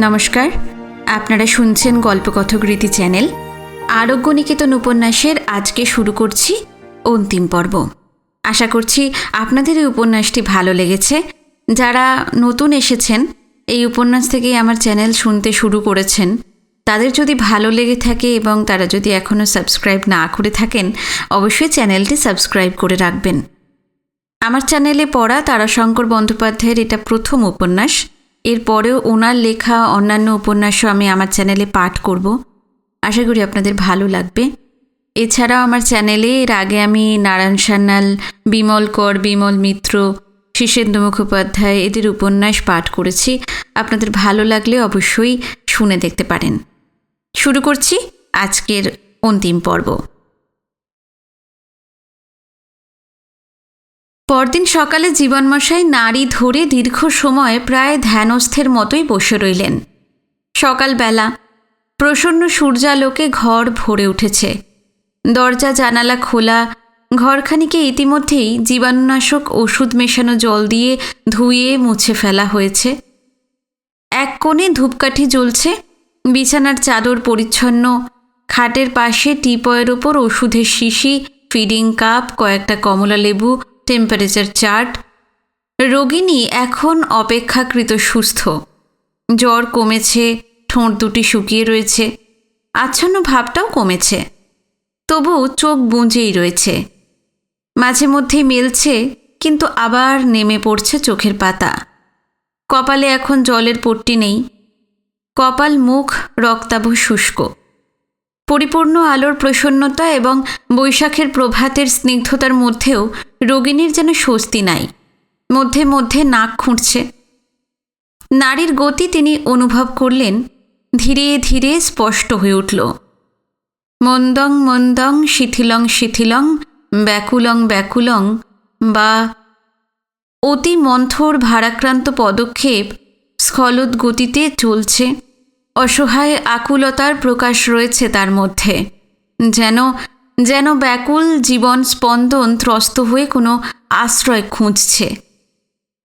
নমস্কার, আপনারা শুনছেন গল্পকথকৃতি চ্যানেল। আরোগ্য নিকেতন উপন্যাসের আজকে শুরু করছি অন্তিম পর্ব। আশা করছি আপনাদের এই উপন্যাসটি ভালো লেগেছে। যারা নতুন এসেছেন, এই উপন্যাস থেকেই আমার চ্যানেল শুনতে শুরু করেছেন, তাদের যদি ভালো লেগে থাকে এবং তারা যদি এখনও সাবস্ক্রাইব না করে থাকেন, অবশ্যই চ্যানেলটি সাবস্ক্রাইব করে রাখবেন। আমার চ্যানেলে পড়া তারাশঙ্কর বন্দ্যোপাধ্যায়ের এটা প্রথম উপন্যাস। এরপরেও ওনার লেখা অন্যান্য উপন্যাসও আমি আমার চ্যানেলে পাঠ করব। আশা করি আপনাদের ভালো লাগবে। এছাড়াও আমার চ্যানেলে এর আগে আমি নারায়ণ সান্যাল, বিমল কর, বিমল মিত্র, শীর্ষেন্দু মুখোপাধ্যায় এদের উপন্যাস পাঠ করেছি। আপনাদের ভালো লাগলে অবশ্যই শুনে দেখতে পারেন। শুরু করছি আজকের অন্তিম পর্ব। পরদিন সকালে জীবনমশাই নাড়ি ধরে দীর্ঘ সময় প্রায় ধ্যানস্থের মতোই বসে রইলেন। সকালবেলা প্রসন্ন সূর্যালোকে ঘর ভরে উঠেছে। দরজা জানালা খোলা, ঘরখানিকে ইতিমধ্যেই জীবাণুনাশক ওষুধ মেশানো জল দিয়ে ধুয়ে মুছে ফেলা হয়েছে। এক কোণে ধূপকাঠি জ্বলছে, বিছানার চাদর পরিচ্ছন্ন, খাটের পাশে টিপয়ের ওপর ওষুধের শিশি, ফিডিং কাপ, কয়েকটা কমলা লেবু, টেম্পারেচার চার্ট। রোগিণী এখন অপেক্ষাকৃত সুস্থ। জ্বর কমেছে, ঠোঁট দুটি শুকিয়ে রয়েছে, আচ্ছন্ন ভাবটাও কমেছে, তবু চোখ বুঁজেই রয়েছে। মাঝে মধ্যেই মেলছে, কিন্তু আবার নেমে পড়ছে চোখের পাতা। কপালে এখন জলের পট্টি নেই, কপাল মুখ রক্তাভ শুষ্ক। পরিপূর্ণ আলোর প্রসন্নতা এবং বৈশাখের প্রভাতের স্নিগ্ধতার মধ্যেও রোগিণীর যেন স্বস্তি নাই। মধ্যে মধ্যে নাক খুঁটছে। নাড়ির গতি তিনি অনুভব করলেন, ধীরে ধীরে স্পষ্ট হয়ে উঠল। মন্দং মন্দং শিথিলং শিথিলং ব্যাকুলং ব্যাকুলং, বা অতি মন্থর ভারাক্রান্ত পদক্ষেপ স্খলদ গতিতে চলছে। অসহায় আকুলতার প্রকাশ রয়েছে তার মধ্যে। যেন যেন ব্যাকুল জীবন স্পন্দন ত্রস্ত হয়ে কোনো আশ্রয় খুঁজছে।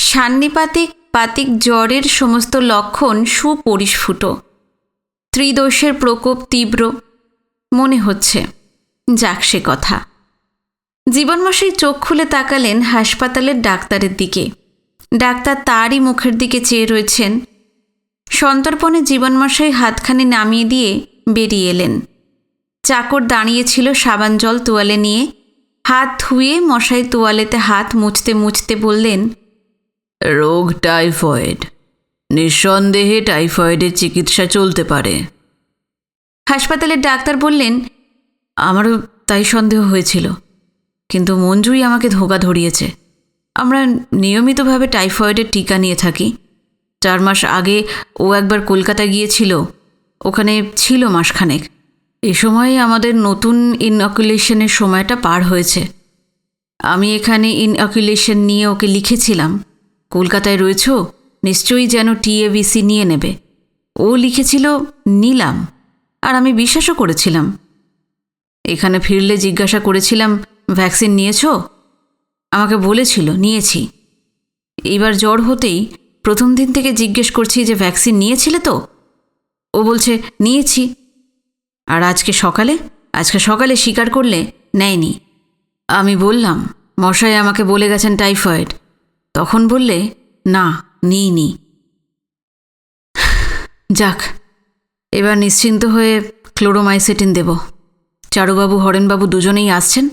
সান্নিপাতিক জ্বরের সমস্ত লক্ষণ সুপরিস্ফুট। ত্রিদোষের প্রকোপ তীব্র মনে হচ্ছে। যাক সে কথা। জীবনমশাই চোখ খুলে তাকালেন হাসপাতালের ডাক্তারের দিকে। ডাক্তার তারই মুখের দিকে চেয়ে রয়েছেন। সন্তর্পণে জীবনমশাই হাতখানি নামিয়ে দিয়ে বেরিয়ে এলেন। চাকর দাঁড়িয়েছিল সাবান জল তোয়ালে নিয়ে। হাত ধুয়ে মশাই তোয়ালেতে হাত মুছতে মুছতে বললেন, রোগ টাইফয়েড। নিঃসন্দেহে টাইফয়েডের চিকিৎসা চলতে পারে। হাসপাতালের ডাক্তার বললেন, আমারও তাই সন্দেহ হয়েছিল, কিন্তু মঞ্জুই আমাকে ধোঁকা ধরিয়েছে। আমরা নিয়মিতভাবে টাইফয়েডের টিকা নিয়ে থাকি। 4 মাস আগে ও একবার কলকাতা গিয়েছিল, ওখানে ছিল মাসখানেক। এ সময়ে আমাদের নতুন ইনঅকুলেশনের সময়টা পার হয়েছে। আমি এখানে ইনঅকুলেশন নিয়ে ওকে লিখেছিলাম, কলকাতায় রয়েছ, নিশ্চয়ই যেন টিএবিসি নিয়ে নেবে। ও লিখেছিল, নিলাম, আর আমি বিশ্বাসও করেছিলাম। এখানে ফিরলে জিজ্ঞাসা করেছিলাম, ভ্যাকসিন নিয়েছ? আমাকে বলেছিল নিয়েছি। এইবার জ্বর হতেই প্রথম দিন থেকে জিজ্ঞেস করছি যে ভ্যাকসিন নিয়েছিলে তো? ও বলছে নিয়েছি। আর আজকে সকালে স্বীকার করলে নেয়নি। আমি বললাম, মশাই আমাকে বলে গেছেন টাইফয়েড। তখন বললে না, নিইনি। যাক, এবার নিশ্চিন্ত হয়ে ক্লোরোমাইসেটিন দেব। চারুবাবু, হরেনবাবু দুজনেই আসছেন,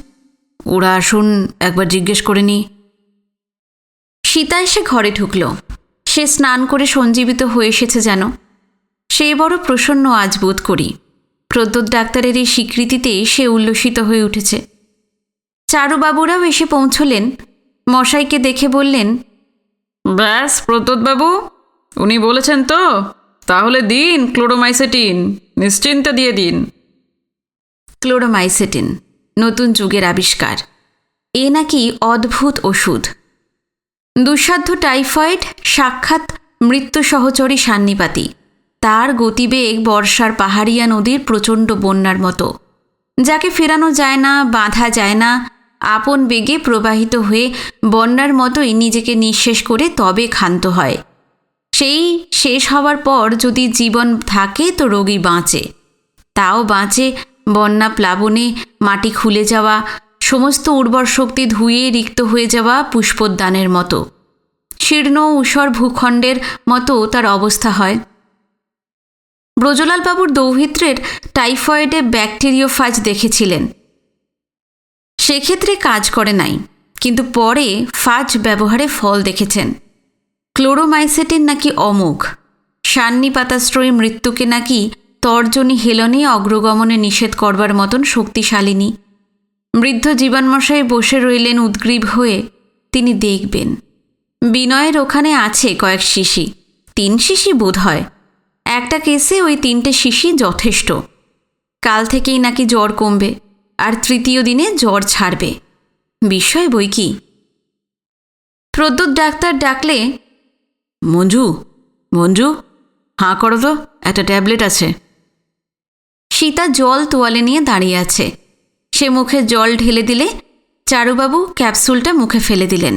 ওরা আসুন, একবার জিজ্ঞেস করে নি। সীতা এসে ঘরে ঢুকল। সে স্নান করে সঞ্জীবিত হয়ে এসেছে যেন। সে বড় প্রসন্ন আজ বোধ করি। প্রদ্যোৎ ডাক্তারের এই স্বীকৃতিতে সে উল্লসিত হয়ে উঠেছে। চারুবাবুরাও এসে পৌঁছলেন। মশাইকে দেখে বললেন, ব্যাস প্রদ্যোৎবাবু, উনি বলেছেন তো, তাহলে দিন ক্লোরোমাইসেটিন, নিশ্চিন্তে দিয়ে দিন। ক্লোরোমাইসেটিন নতুন যুগের আবিষ্কার। এ নাকি অদ্ভুত ওষুধ। দুঃসাধ্য টাইফয়েড সাক্ষাৎ মৃত্যু সহচরী সান্নিপাতি। তার গতিবেগ বর্ষার পাহাড়িয়া নদীর প্রচণ্ড বন্যার মতো, যাকে ফেরানো যায় না, বাঁধা যায় না। আপন বেগে প্রবাহিত হয়ে বন্যার মতোই নিজেকে নিঃশেষ করে তবে ক্ষান্ত হয়। সেই শেষ হওয়ার পর যদি জীবন থাকে তো রোগী বাঁচে, তাও বাঁচে বন্যা প্লাবনে মাটি খুলে যাওয়া, সমস্ত উর্বর শক্তি ধুয়ে রিক্ত হয়ে যাওয়া পুষ্পোদ্যানের মতো, শীর্ণ ঊষর ভূখণ্ডের মতো তার অবস্থা হয়। ব্রজলালবাবুর দৌহিত্রের টাইফয়েডে ব্যাকটেরিওফাজ দেখেছিলেন, সেক্ষেত্রে কাজ করে নাই, কিন্তু পরে ফাজ ব্যবহারে ফল দেখেছেন। ক্লোরোমাইসেটিন নাকি অমোঘ, সান্নিপাতাশ্রয়ী মৃত্যুকে নাকি তর্জনী হেলনে অগ্রগমনে নিষেধ করবার মতন শক্তিশালিনী। বৃদ্ধ জীবনমশাই বসে রইলেন উদ্গ্রীব হয়ে, তিনি দেখবেন। বিনয়ের ওখানে আছে কয়েক শিশি, 3 শিশি বোধ হয়। একটা কেসে ওই 3টে শিশি যথেষ্ট। কাল থেকেই নাকি জ্বর কমবে, আর 3য় দিনে জ্বর ছাড়বে। বিস্ময় বই কি। প্রদ্যুৎ ডাক্তার ডাকলে, মঞ্জু, মঞ্জু, হাঁ করো তো, একটা ট্যাবলেট আছে। সীতা জল তোয়ালে নিয়ে দাঁড়িয়ে আছে। সে মুখে জল ঢেলে দিলে চারুবাবু ক্যাপসুলটা মুখে ফেলে দিলেন।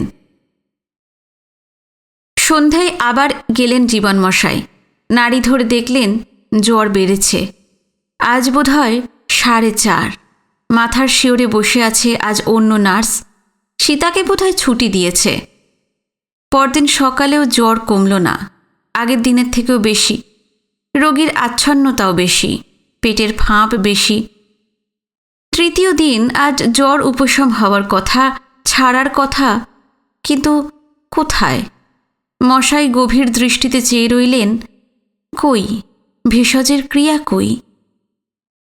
সন্ধ্যায় আবার গেলেন জীবনমশাই। নাড়ি ধরে দেখলেন জ্বর বেড়েছে। আজ বোধ হয় 4:30। মাথার শিওরে বসে আছে আজ অন্য নার্স। সীতাকে বোধহয় ছুটি দিয়েছে। পরদিন সকালেও জ্বর কমল না, আগের দিনের থেকেও বেশি। রোগীর আচ্ছন্নতাও বেশি, পেটের ফাঁপ বেশি। 3য় দিন আজ জ্বর উপশম হওয়ার কথা, ছাড়ার কথা, কিন্তু কোথায়? মশাই গভীর দৃষ্টিতে চেয়ে রইলেন। কই ভেষজের ক্রিয়া কই?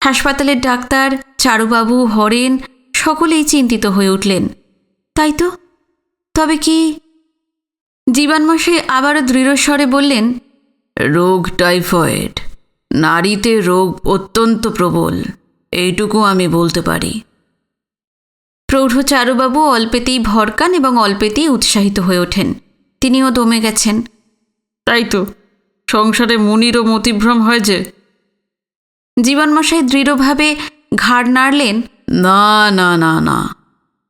হাসপাতালের ডাক্তার, চারুবাবু, হরেন সকলেই চিন্তিত হয়ে উঠলেন। তাই তো, তবে কি? জীবনমশাই আবারও দৃঢ়স্বরে বললেন, রোগ টাইফয়েড, নারীতে রোগ অত্যন্ত প্রবল, এইটুকু আমি বলতে পারি। প্রৌঢ় চারুবাবু অল্পেতেই ভরকান এবং অল্পেতেই উৎসাহিত হয়ে ওঠেন। তিনিও দমে গেছেন। তাই তো, সংসারে মুনিরও মতিভ্রম হয় যে। জীবনমশাই দৃঢ়ভাবে ঘাড় নাড়লেন। না না না না,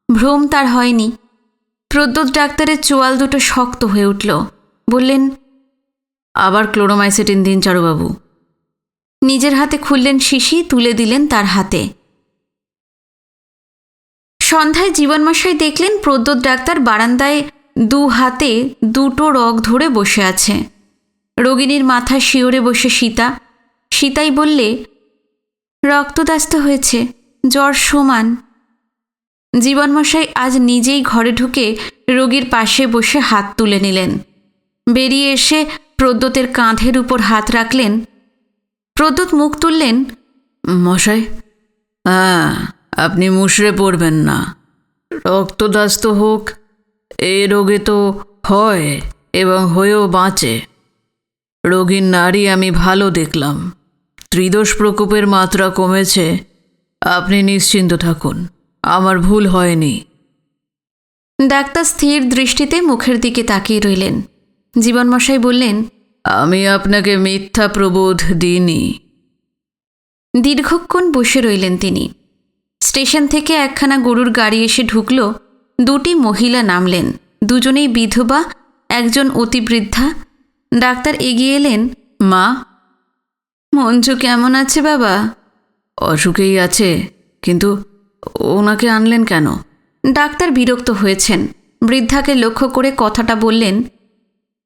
ভ্রম তার হয়নি। প্রদ্যুৎ ডাক্তারের চোয়াল দুটো শক্ত হয়ে উঠল। বললেন, আবার ক্লোরোমাইসেটিন দিন চারুবাবু। নিজের হাতে খুললেন শিশি, তুলে দিলেন তার হাতে। সন্ধ্যায় জীবনমশাই দেখলেন প্রদ্যুৎ ডাক্তার বারান্দায় 2 হাতে 2টো রগ ধরে বসে আছে। রোগিণীর মাথা শিওরে বসে সীতা। সীতাই বললে, রক্তদাস্ত হয়েছে, জ্বর সমান। জীবনমশাই আজ নিজেই ঘরে ঢুকে রোগীর পাশে বসে হাত তুলে নিলেন। বেরিয়ে এসে প্রদ্যুতের কাঁধের উপর হাত রাখলেন। প্রদ্যুৎ মুখ তুললেন। মশাই, হ্যাঁ, আপনি মুষড়ে পড়বেন না। রক্তদাস্ত হোক, এ রোগে তো হয় এবং হয়েও বাঁচে। রোগীর নাড়ি আমি ভালো দেখলাম, ত্রিদোষ প্রকোপের মাত্রা কমেছে। আপনি নিশ্চিন্ত থাকুন, আমার ভুল হয়নি। ডাক্তার স্থির দৃষ্টিতে মুখের দিকে তাকিয়ে রইলেন। জীবনমশাই বললেন, আমি আপনাকে মিথ্যা প্রবোধ দিইনি। দীর্ঘক্ষণ বসে রইলেন তিনি। স্টেশন থেকে একখানা গরুর গাড়ি এসে ঢুকল। 2টি মহিলা নামলেন, দুজনেই বিধবা, একজন অতিবৃদ্ধা। ডাক্তার এগিয়ে এলেন। মা, মঞ্জু কেমন আছে বাবা? অসুখেই আছে, কিন্তু ওনাকে আনলেন কেন? ডাক্তার বিরক্ত হয়েছেন। বৃদ্ধাকে লক্ষ্য করে কথাটা বললেন,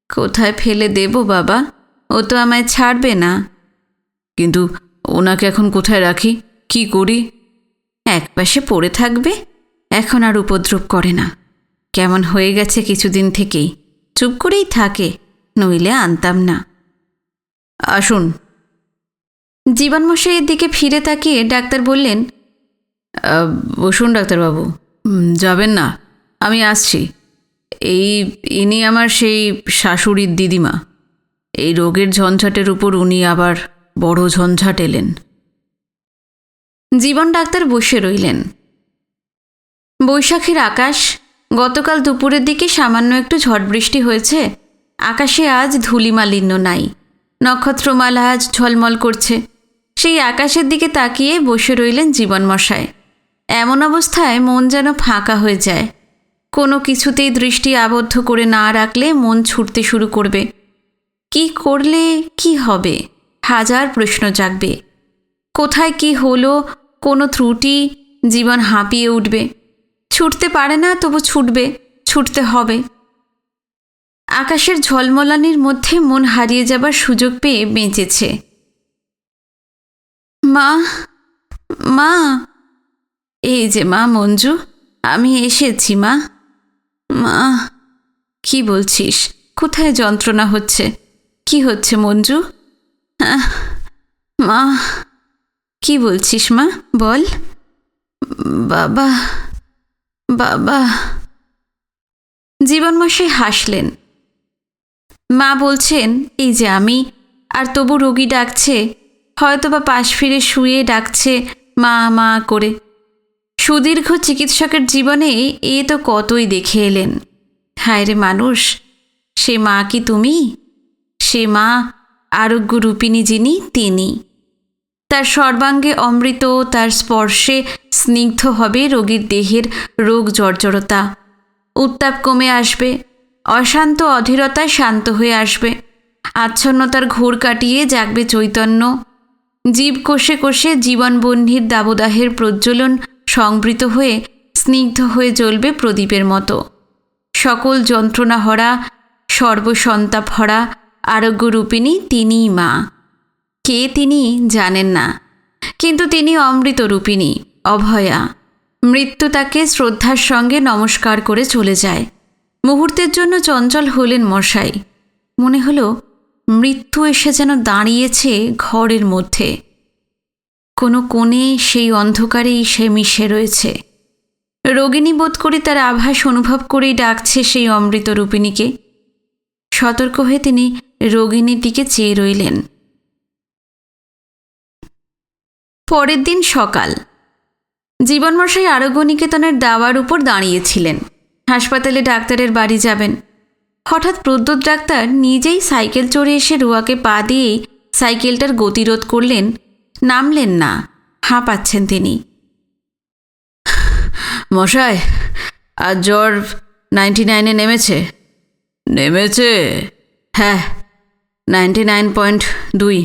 কোথায় ফেলে দেব বাবা? ও তো আমায় ছাড়বে না। কিন্তু ওনাকে এখন কোথায় রাখি, কি করি? একপাশে পড়ে থাকবে, এখন আর উপদ্রব করে না। কেমন হয়ে গেছে কিছুদিন থেকেই, চুপ করেই থাকে, নইলে আনতাম না। আসুন। জীবনমশাইয়ের দিকে ফিরে তাকিয়ে ডাক্তার বললেন, বসুন ডাক্তারবাবু। যাবেন না, আমি আসছি। ইনি আমার সেই শাশুড়ির দিদিমা। এই রোগের ঝঞ্ঝাটের উপর উনি আবার বড় ঝঞ্ঝাট এলেন। জীবন ডাক্তার বসে রইলেন। বৈশাখের আকাশ। গতকাল দুপুরের দিকে সামান্য একটু ঝড় বৃষ্টি হয়েছে। আকাশে আজ ধূলিমালিন্য নাই, নক্ষত্রমালা আজ ঝলমল করছে। সেই আকাশের দিকে তাকিয়ে বসে রইলেন জীবনমশাই। এমন অবস্থায় মন যেন ফাঁকা হয়ে যায়। কোনো কিছুতেই দৃষ্টি আবদ্ধ করে না রাখলে মন ছুটতে শুরু করবে। কি করলে কি হবে? হাজার প্রশ্ন জাগবে। কোথায় কি হলো, কোনো ত্রুটি, জীবন হাঁপিয়ে উঠবে। ছুটতে পারে না, তবু ছুটবে, ছুটতে হবে। আকাশের ঝলমলানির মধ্যে মন হারিয়ে যাবার সুযোগ পেয়ে বেঁচেছে। মা, মা, এই যে মা মঞ্জু, আমি এসেছি মা। মা, কি বলছিস? কোথায় যন্ত্রণা হচ্ছে? কি হচ্ছে মঞ্জু? মা, কি বলছিস মা, বল। বাবা, বাবা। জীবনমশাই হাসলেন। মা বলছেন, এই যে আমি, আর তবু রোগী ডাকছে, হয়তোবা পাশ ফিরে শুয়ে ডাকছে মা মা করে। সুদীর্ঘ চিকিৎসকের জীবনে এ তো কতই দেখে এলেন। হায় রে মানুষ, সে মা কি তুমি? সে মা আরোগ্য রূপিণী যিনি, তিনি। তার সর্বাঙ্গে অমৃত, তার স্পর্শে স্নিগ্ধ হবে রোগীর দেহের রোগ জর্জরতা। উত্তাপ কমে আসবে, অশান্ত অধীরতা শান্ত হয়ে আসবে, আচ্ছন্নতার ঘোর কাটিয়ে জাগবে চৈতন্য। জীব কোষে কোষে জীবনবহ্নির দাবদাহের প্রজ্বলন সংবৃত হয়ে স্নিগ্ধ হয়ে জ্বলবে প্রদীপের মতো। সকল যন্ত্রণাহরা, সর্বসন্তাপহরা আরোগ্যরূপিণী তিনিই মা। কে তিনি জানেন না, কিন্তু তিনি অমৃতরূপিণী, অভয়া। মৃত্যু তাকে শ্রদ্ধার সঙ্গে নমস্কার করে চলে যায়। মুহূর্তের জন্য চঞ্চল হলেন মশাই। মনে হলো মৃত্যু এসে যেন দাঁড়িয়েছে ঘরের মধ্যে। কোনো কোণে সেই অন্ধকারেই সে মিশে রয়েছে। রোগিণী বোধ করে তার আভাস অনুভব করেই ডাকছে সেই অমৃতরূপিণীকে। সতর্ক হয়ে তিনি রোগিণীর দিকে চেয়ে রইলেন। পরের দিন সকাল। জীবনমশাই আরোগ্য নিকেতনের দাওয়ার উপর দাঁড়িয়েছিলেন। হাসপাতালে ডাক্তারের বাড়ি যাবেন। হঠাৎ প্রদ্যোৎ ডাক্তার নিজেই সাইকেল চড়ে এসে রুয়াকে পা দিয়েই সাইকেলটার গতিরোধ করলেন। নামলেন না, হাঁপাচ্ছেন তিনি। মশাই, আজ জ্বর 99-এ নেমেছে? নেমেছে? হ্যাঁ, 99.2।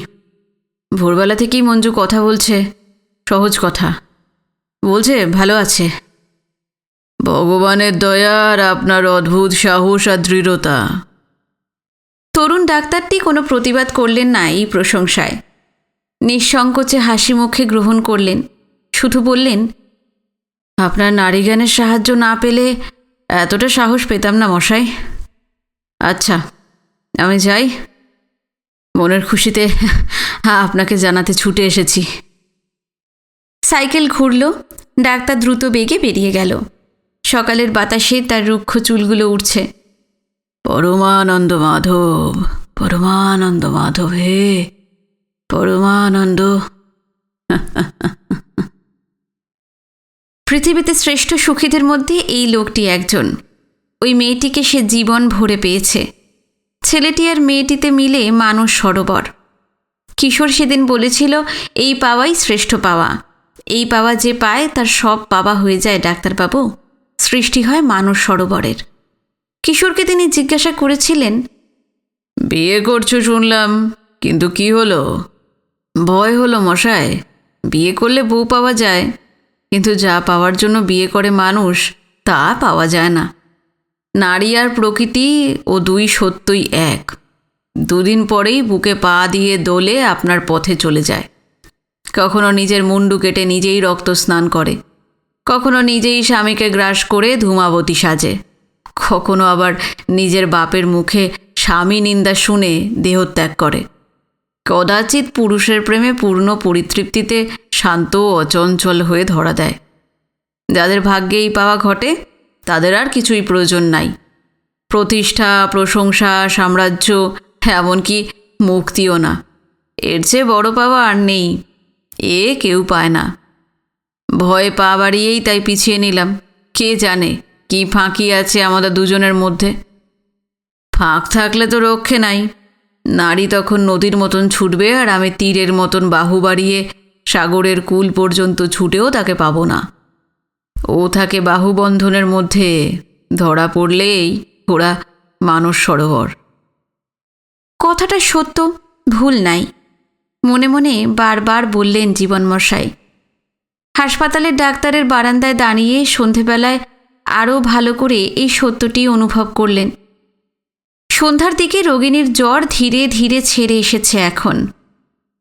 ভোরবেলা থেকেই মঞ্জু কথা বলছে, সহজ কথা বলছে, ভালো আছে। ভগবানের দয়া আর আপনার অদ্ভুত সাহস আর দৃঢ়তা। তরুণ ডাক্তারটি কোনো প্রতিবাদ করলেন না এই প্রশংসায়। নিঃসংকোচে হাসি মুখে গ্রহণ করলেন। শুধু বললেন, আপনার নারীজ্ঞানের সাহায্য না পেলে এতটা সাহস পেতাম না মশাই। আচ্ছা, আমি যাই। মনের খুশিতে আপনাকে জানাতে ছুটে এসেছি। সাইকেল ঘুরল। ডাক্তার দ্রুত বেগে বেরিয়ে গেল। সকালের বাতাসে তার রুক্ষ চুলগুলো উঠছে। পরমানন্দ মাধব, পরমানন্দ মাধব, হে পরমানন্দ। পৃথিবীতে শ্রেষ্ঠ সুখীদের মধ্যে এই লোকটি একজন। ওই মেয়েটিকে সে জীবন ভরে পেয়েছে। ছেলেটি আর মেয়েটিতে মিলে মানস সরোবর। কিশোর সেদিন বলেছিল, এই পাওয়াই শ্রেষ্ঠ পাওয়া। এই পাওয়া যে পায় তার সব পাওয়া হয়ে যায় ডাক্তারবাবু। সৃষ্টি হয় মানস সরোবরের। কিশোরকে তিনি জিজ্ঞাসা করেছিলেন, বিয়ে করছো শুনলাম, কিন্তু কি হলো? ভয় হলো মশাই। বিয়ে করলে বউ পাওয়া যায়, কিন্তু যা পাওয়ার জন্য বিয়ে করে মানুষ তা পাওয়া যায় না। নারী আর প্রকৃতি ও দুই সত্যই এক। দুদিন পরেই বুকে পা দিয়ে দোলে আপনার পথে চলে যায়। কখনো নিজের মুন্ডু কেটে নিজেই রক্ত স্নান করে, কখনো নিজেই স্বামীকে গ্রাস করে ধূমাবতী সাজে, কখনো আবার নিজের বাপের মুখে স্বামী নিন্দা শুনে দেহত্যাগ করে। কদাচিৎ পুরুষের প্রেমে পূর্ণ পরিতৃপ্তিতে শান্ত ও অচঞ্চল হয়ে ধরা দেয়। যাদের ভাগ্যে এই পাওয়া ঘটে তাদের আর কিছুই প্রয়োজন নাই। প্রতিষ্ঠা, প্রশংসা, সাম্রাজ্য, এমনকি মুক্তিও না। এর চেয়ে বড় পাওয়া আর নেই। এ কেউ পায় না। ভয়ে পা বাড়িয়েই তাই পিছিয়ে নিলাম। কে জানে কি ফাঁকি আছে আমাদের দুজনের মধ্যে। ফাঁক থাকলে তো রক্ষে নাই। নারী তখন নদীর মতন ছুটবে, আর আমি তীরের মতন বাহু বাড়িয়ে সাগরের কূল পর্যন্ত ছুটেও তাকে পাবো না। ও থাকে বাহুবন্ধনের মধ্যে, ধরা পড়লেই ওরা মানস সরোবর। কথাটা সত্য, ভুল নাই, মনে মনে বারবার বললেন জীবনমশাই। হাসপাতালের ডাক্তারের বারান্দায় দাঁড়িয়ে সন্ধেবেলায় আরও ভালো করে এই সত্যটি অনুভব করলেন। সন্ধ্যার দিকে রোগিণীর জ্বর ধীরে ধীরে ছেড়ে এসেছে এখন।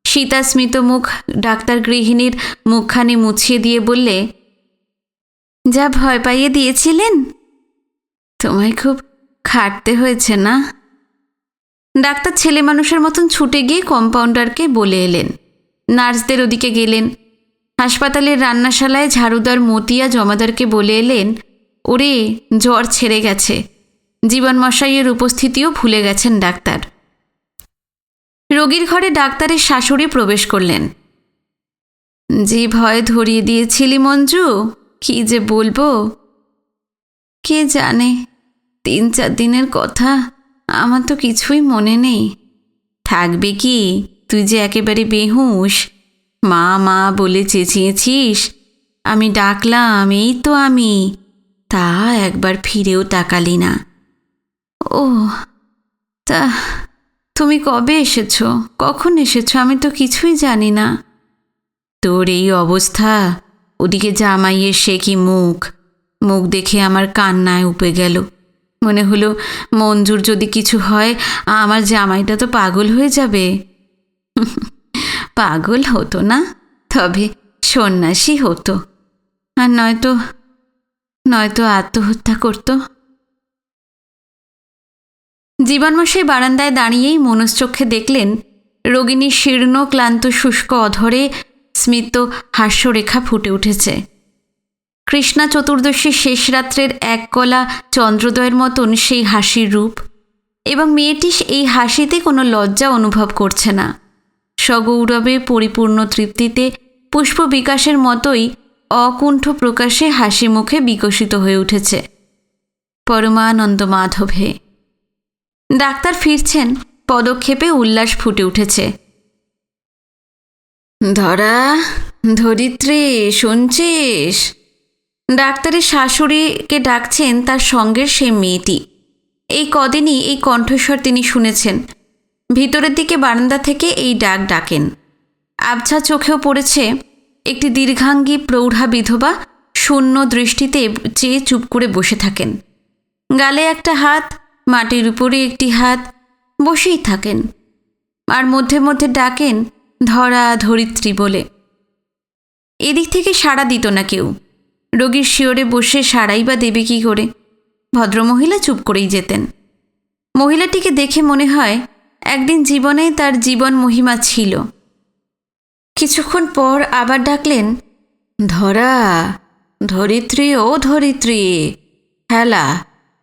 সীতা স্মিত মুখ ডাক্তার গৃহিণীর মুখখানি মুছিয়ে দিয়ে বললে, যা ভয় পাইয়ে দিয়েছিলেন, তোমায় খুব খাটতে হয়েছে না? ডাক্তার ছেলে মানুষের মতন ছুটে গিয়ে কম্পাউন্ডারকে বলে এলেন। নার্সদের ওদিকে গেলেন। হাসপাতালের রান্নাশালায় ঝাড়ুদার মতিয়া জমাদারকে বলে এলেন, ওরে, জ্বর ছেড়ে গেছে। জীবনমশাইয়ের উপস্থিতিও ভুলে গেছেন ডাক্তার। রোগীর ঘরে ডাক্তারের শাশুড়ি প্রবেশ করলেন। যে ভয় ধরিয়ে দিয়েছিলি মঞ্জু, কি যে বলবো, কে জানে, 3-4 দিনের কথা, আমার তো কিছুই মনে নেই। থাকবে কি, তুই যে একেবারে বেহুঁশ, মা মা বলে চেঁচিয়েছিস, আমি ডাকলাম, এই তো আমি, তা একবার ফিরেও তাকালি না। ও, তা তুমি কবে এসেছো, কখন এসেছো, আমি তো কিছুই জানি না। তোর এই অবস্থা, ওদিকে জামাইয়ের সে কি মুখ, মুখ দেখে আমার কান্নায় উপে গেল। মনে হলো মঞ্জুর যদি কিছু হয়, আমার জামাইটা তো পাগল হয়ে যাবে। পাগল হতো না, তবে সন্ন্যাসী হতো, আর নয়তো আত্মহত্যা করত। জীবনমশাই বারান্দায় দাঁড়িয়েই মনশ্চক্ষে দেখলেন রোগিণীর শীর্ণ ক্লান্ত শুষ্ক অধরে স্মিত হাস্যরেখা ফুটে উঠেছে। কৃষ্ণা চতুর্দশীর শেষ রাত্রের এক কলা চন্দ্রোদয়ের মতন সেই হাসির রূপ, এবং মেয়েটি এই হাসিতে কোনো লজ্জা অনুভব করছে না। সগৌরবে পরিপূর্ণ তৃপ্তিতে পুষ্প বিকাশের মতোই অকুণ্ঠ প্রকাশে হাসি মুখে বিকশিত হয়ে উঠেছে। পরমানন্দ মাধবে। ডাক্তার ফিরছেন, পদক্ষেপে উল্লাস ফুটে উঠেছে। ধরা, ধরিত্রী, শুনছিস? ডাক্তারের শাশুড়িকে ডাকছেন তার সঙ্গের সেই মেয়েটি। এই কদিনই এই কণ্ঠস্বর তিনি শুনেছেন। ভিতরের দিকে বারান্দা থেকে এই ডাক ডাকেন। আবছা চোখেও পড়েছে একটি দীর্ঘাঙ্গী প্রৌঢ়া বিধবা শূন্য দৃষ্টিতে চেয়ে চুপ করে বসে থাকেন। গালে একটা হাত, মাটির উপরে একটি হাত, বসেই থাকেন, আর মধ্যে মধ্যে ডাকেন ধরা, ধরিত্রী বলে। এদিক থেকে সাড়া দিত না কেউ। রোগীর শিয়রে বসে সাড়াই বা দেবে কী করে? ভদ্রমহিলা চুপ করেই যেতেন। মহিলাটিকে দেখে মনে হয় একদিন জীবনে তার জীবন মহিমা ছিল। কিছুক্ষণ পর আবার ডাকলেন, ধরা, ধরিত্রী, ও ধরিত্রী, হেলা,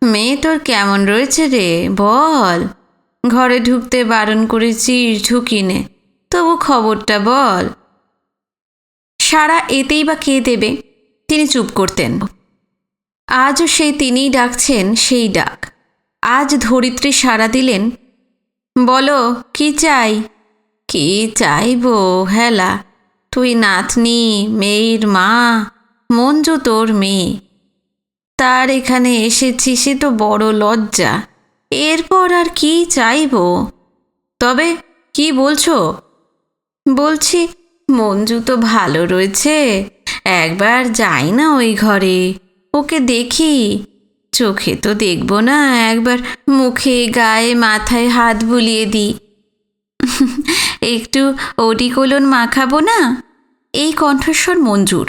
মেয়ে তোর কেমন রয়েছে রে, বল। ঘরে ঢুকতে বারণ করেছিস, ঝুঁকি নে, তবু খবরটা বল। সারা এতেই বা কে দেবে? তিনি চুপ করতেন। আজও সেই তিনিই ডাকছেন, সেই ডাক। আজ ধরিত্রী সাড়া দিলেন, বলো, কি চাই? কি চাইব হেলা, তুই নাতনি, মেয়ের মা, মঞ্জু তোর মেয়ে, তার এখানে এসেছি, সে তো বড় লজ্জা। এরপর আর কি চাইব? তবে কি বলছো? বলছি, মঞ্জু তো ভালো রয়েছে, একবার যাই না ওই ঘরে, ওকে দেখি। চোখে তো দেখব না, একবার মুখে, গায়ে, মাথায় হাত বুলিয়ে দিই। একটু ওডিকোলন মাখাবো না? এই কণ্ঠস্বর মঞ্জুর।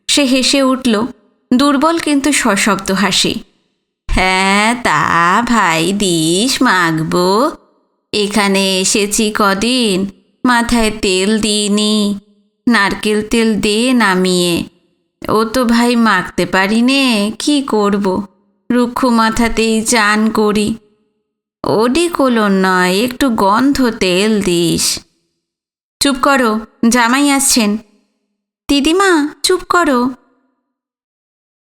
সে হেসে উঠল, দুর্বল কিন্তু সশব্দ হাসি। হ্যাঁ, তা ভাই দিস, মাখবো। এখানে এসেছি কদিন, মাথায় তেল দিইনি, নারকেল তেল দে নামিয়ে। ও তো ভাই মাখতে পারি নে, কি করব, রুক্ষ মাথাতেই চান করি। ওডিকোলন নয়, একটু গন্ধ তেল দিস। চুপ করো, জামাই আসছেন। দিদিমা, চুপ করো।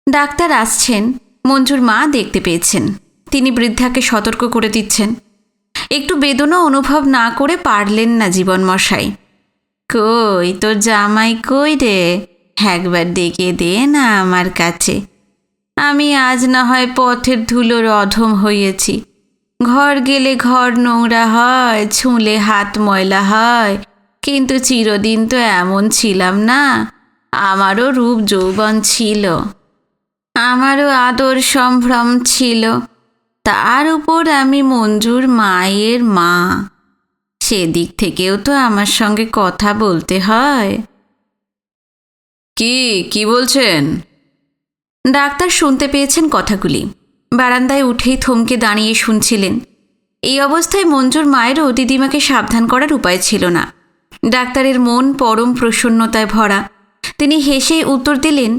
ডাক্তার আসছেন। মঞ্জুর মা দেখতে পেয়েছেন। তিনি বৃদ্ধাকে সতর্ক করে দিচ্ছেন। একটু বেদনা অনুভব না করে পারলেন না জীবনমশাই। কই তোর জামাই, কই রে? একবার ডেকে দে না আমার কাছে। আমি আজ না হয় পথের ধুলোর অধম হইয়েছি, ঘর গেলে ঘর নোংরা হয়, ছুঁলে হাত ময়লা হয়, কিন্তু চিরদিন তো এমন ছিলাম না। আমারও রূপ যৌবন ছিল, আমারও আদর সম্ভ্রম ছিল। তার উপর আমি মঞ্জুর মায়ের মা, সেদিক থেকেও তো আমার সঙ্গে কথা বলতে হয়। কি বলছেন? ডাক্তার শুনতে পেয়েছেন কথাগুলি। বারান্দায় উঠেই থমকে দাঁড়িয়ে শুনছিলেন। এই অবস্থায় মঞ্জুর মায়েরও দিদিমাকে সাবধান করার উপায় ছিল না। ডাক্তারের মন পরম প্রসন্নতায় ভরা। তিনি হেসেই উত্তর দিলেন,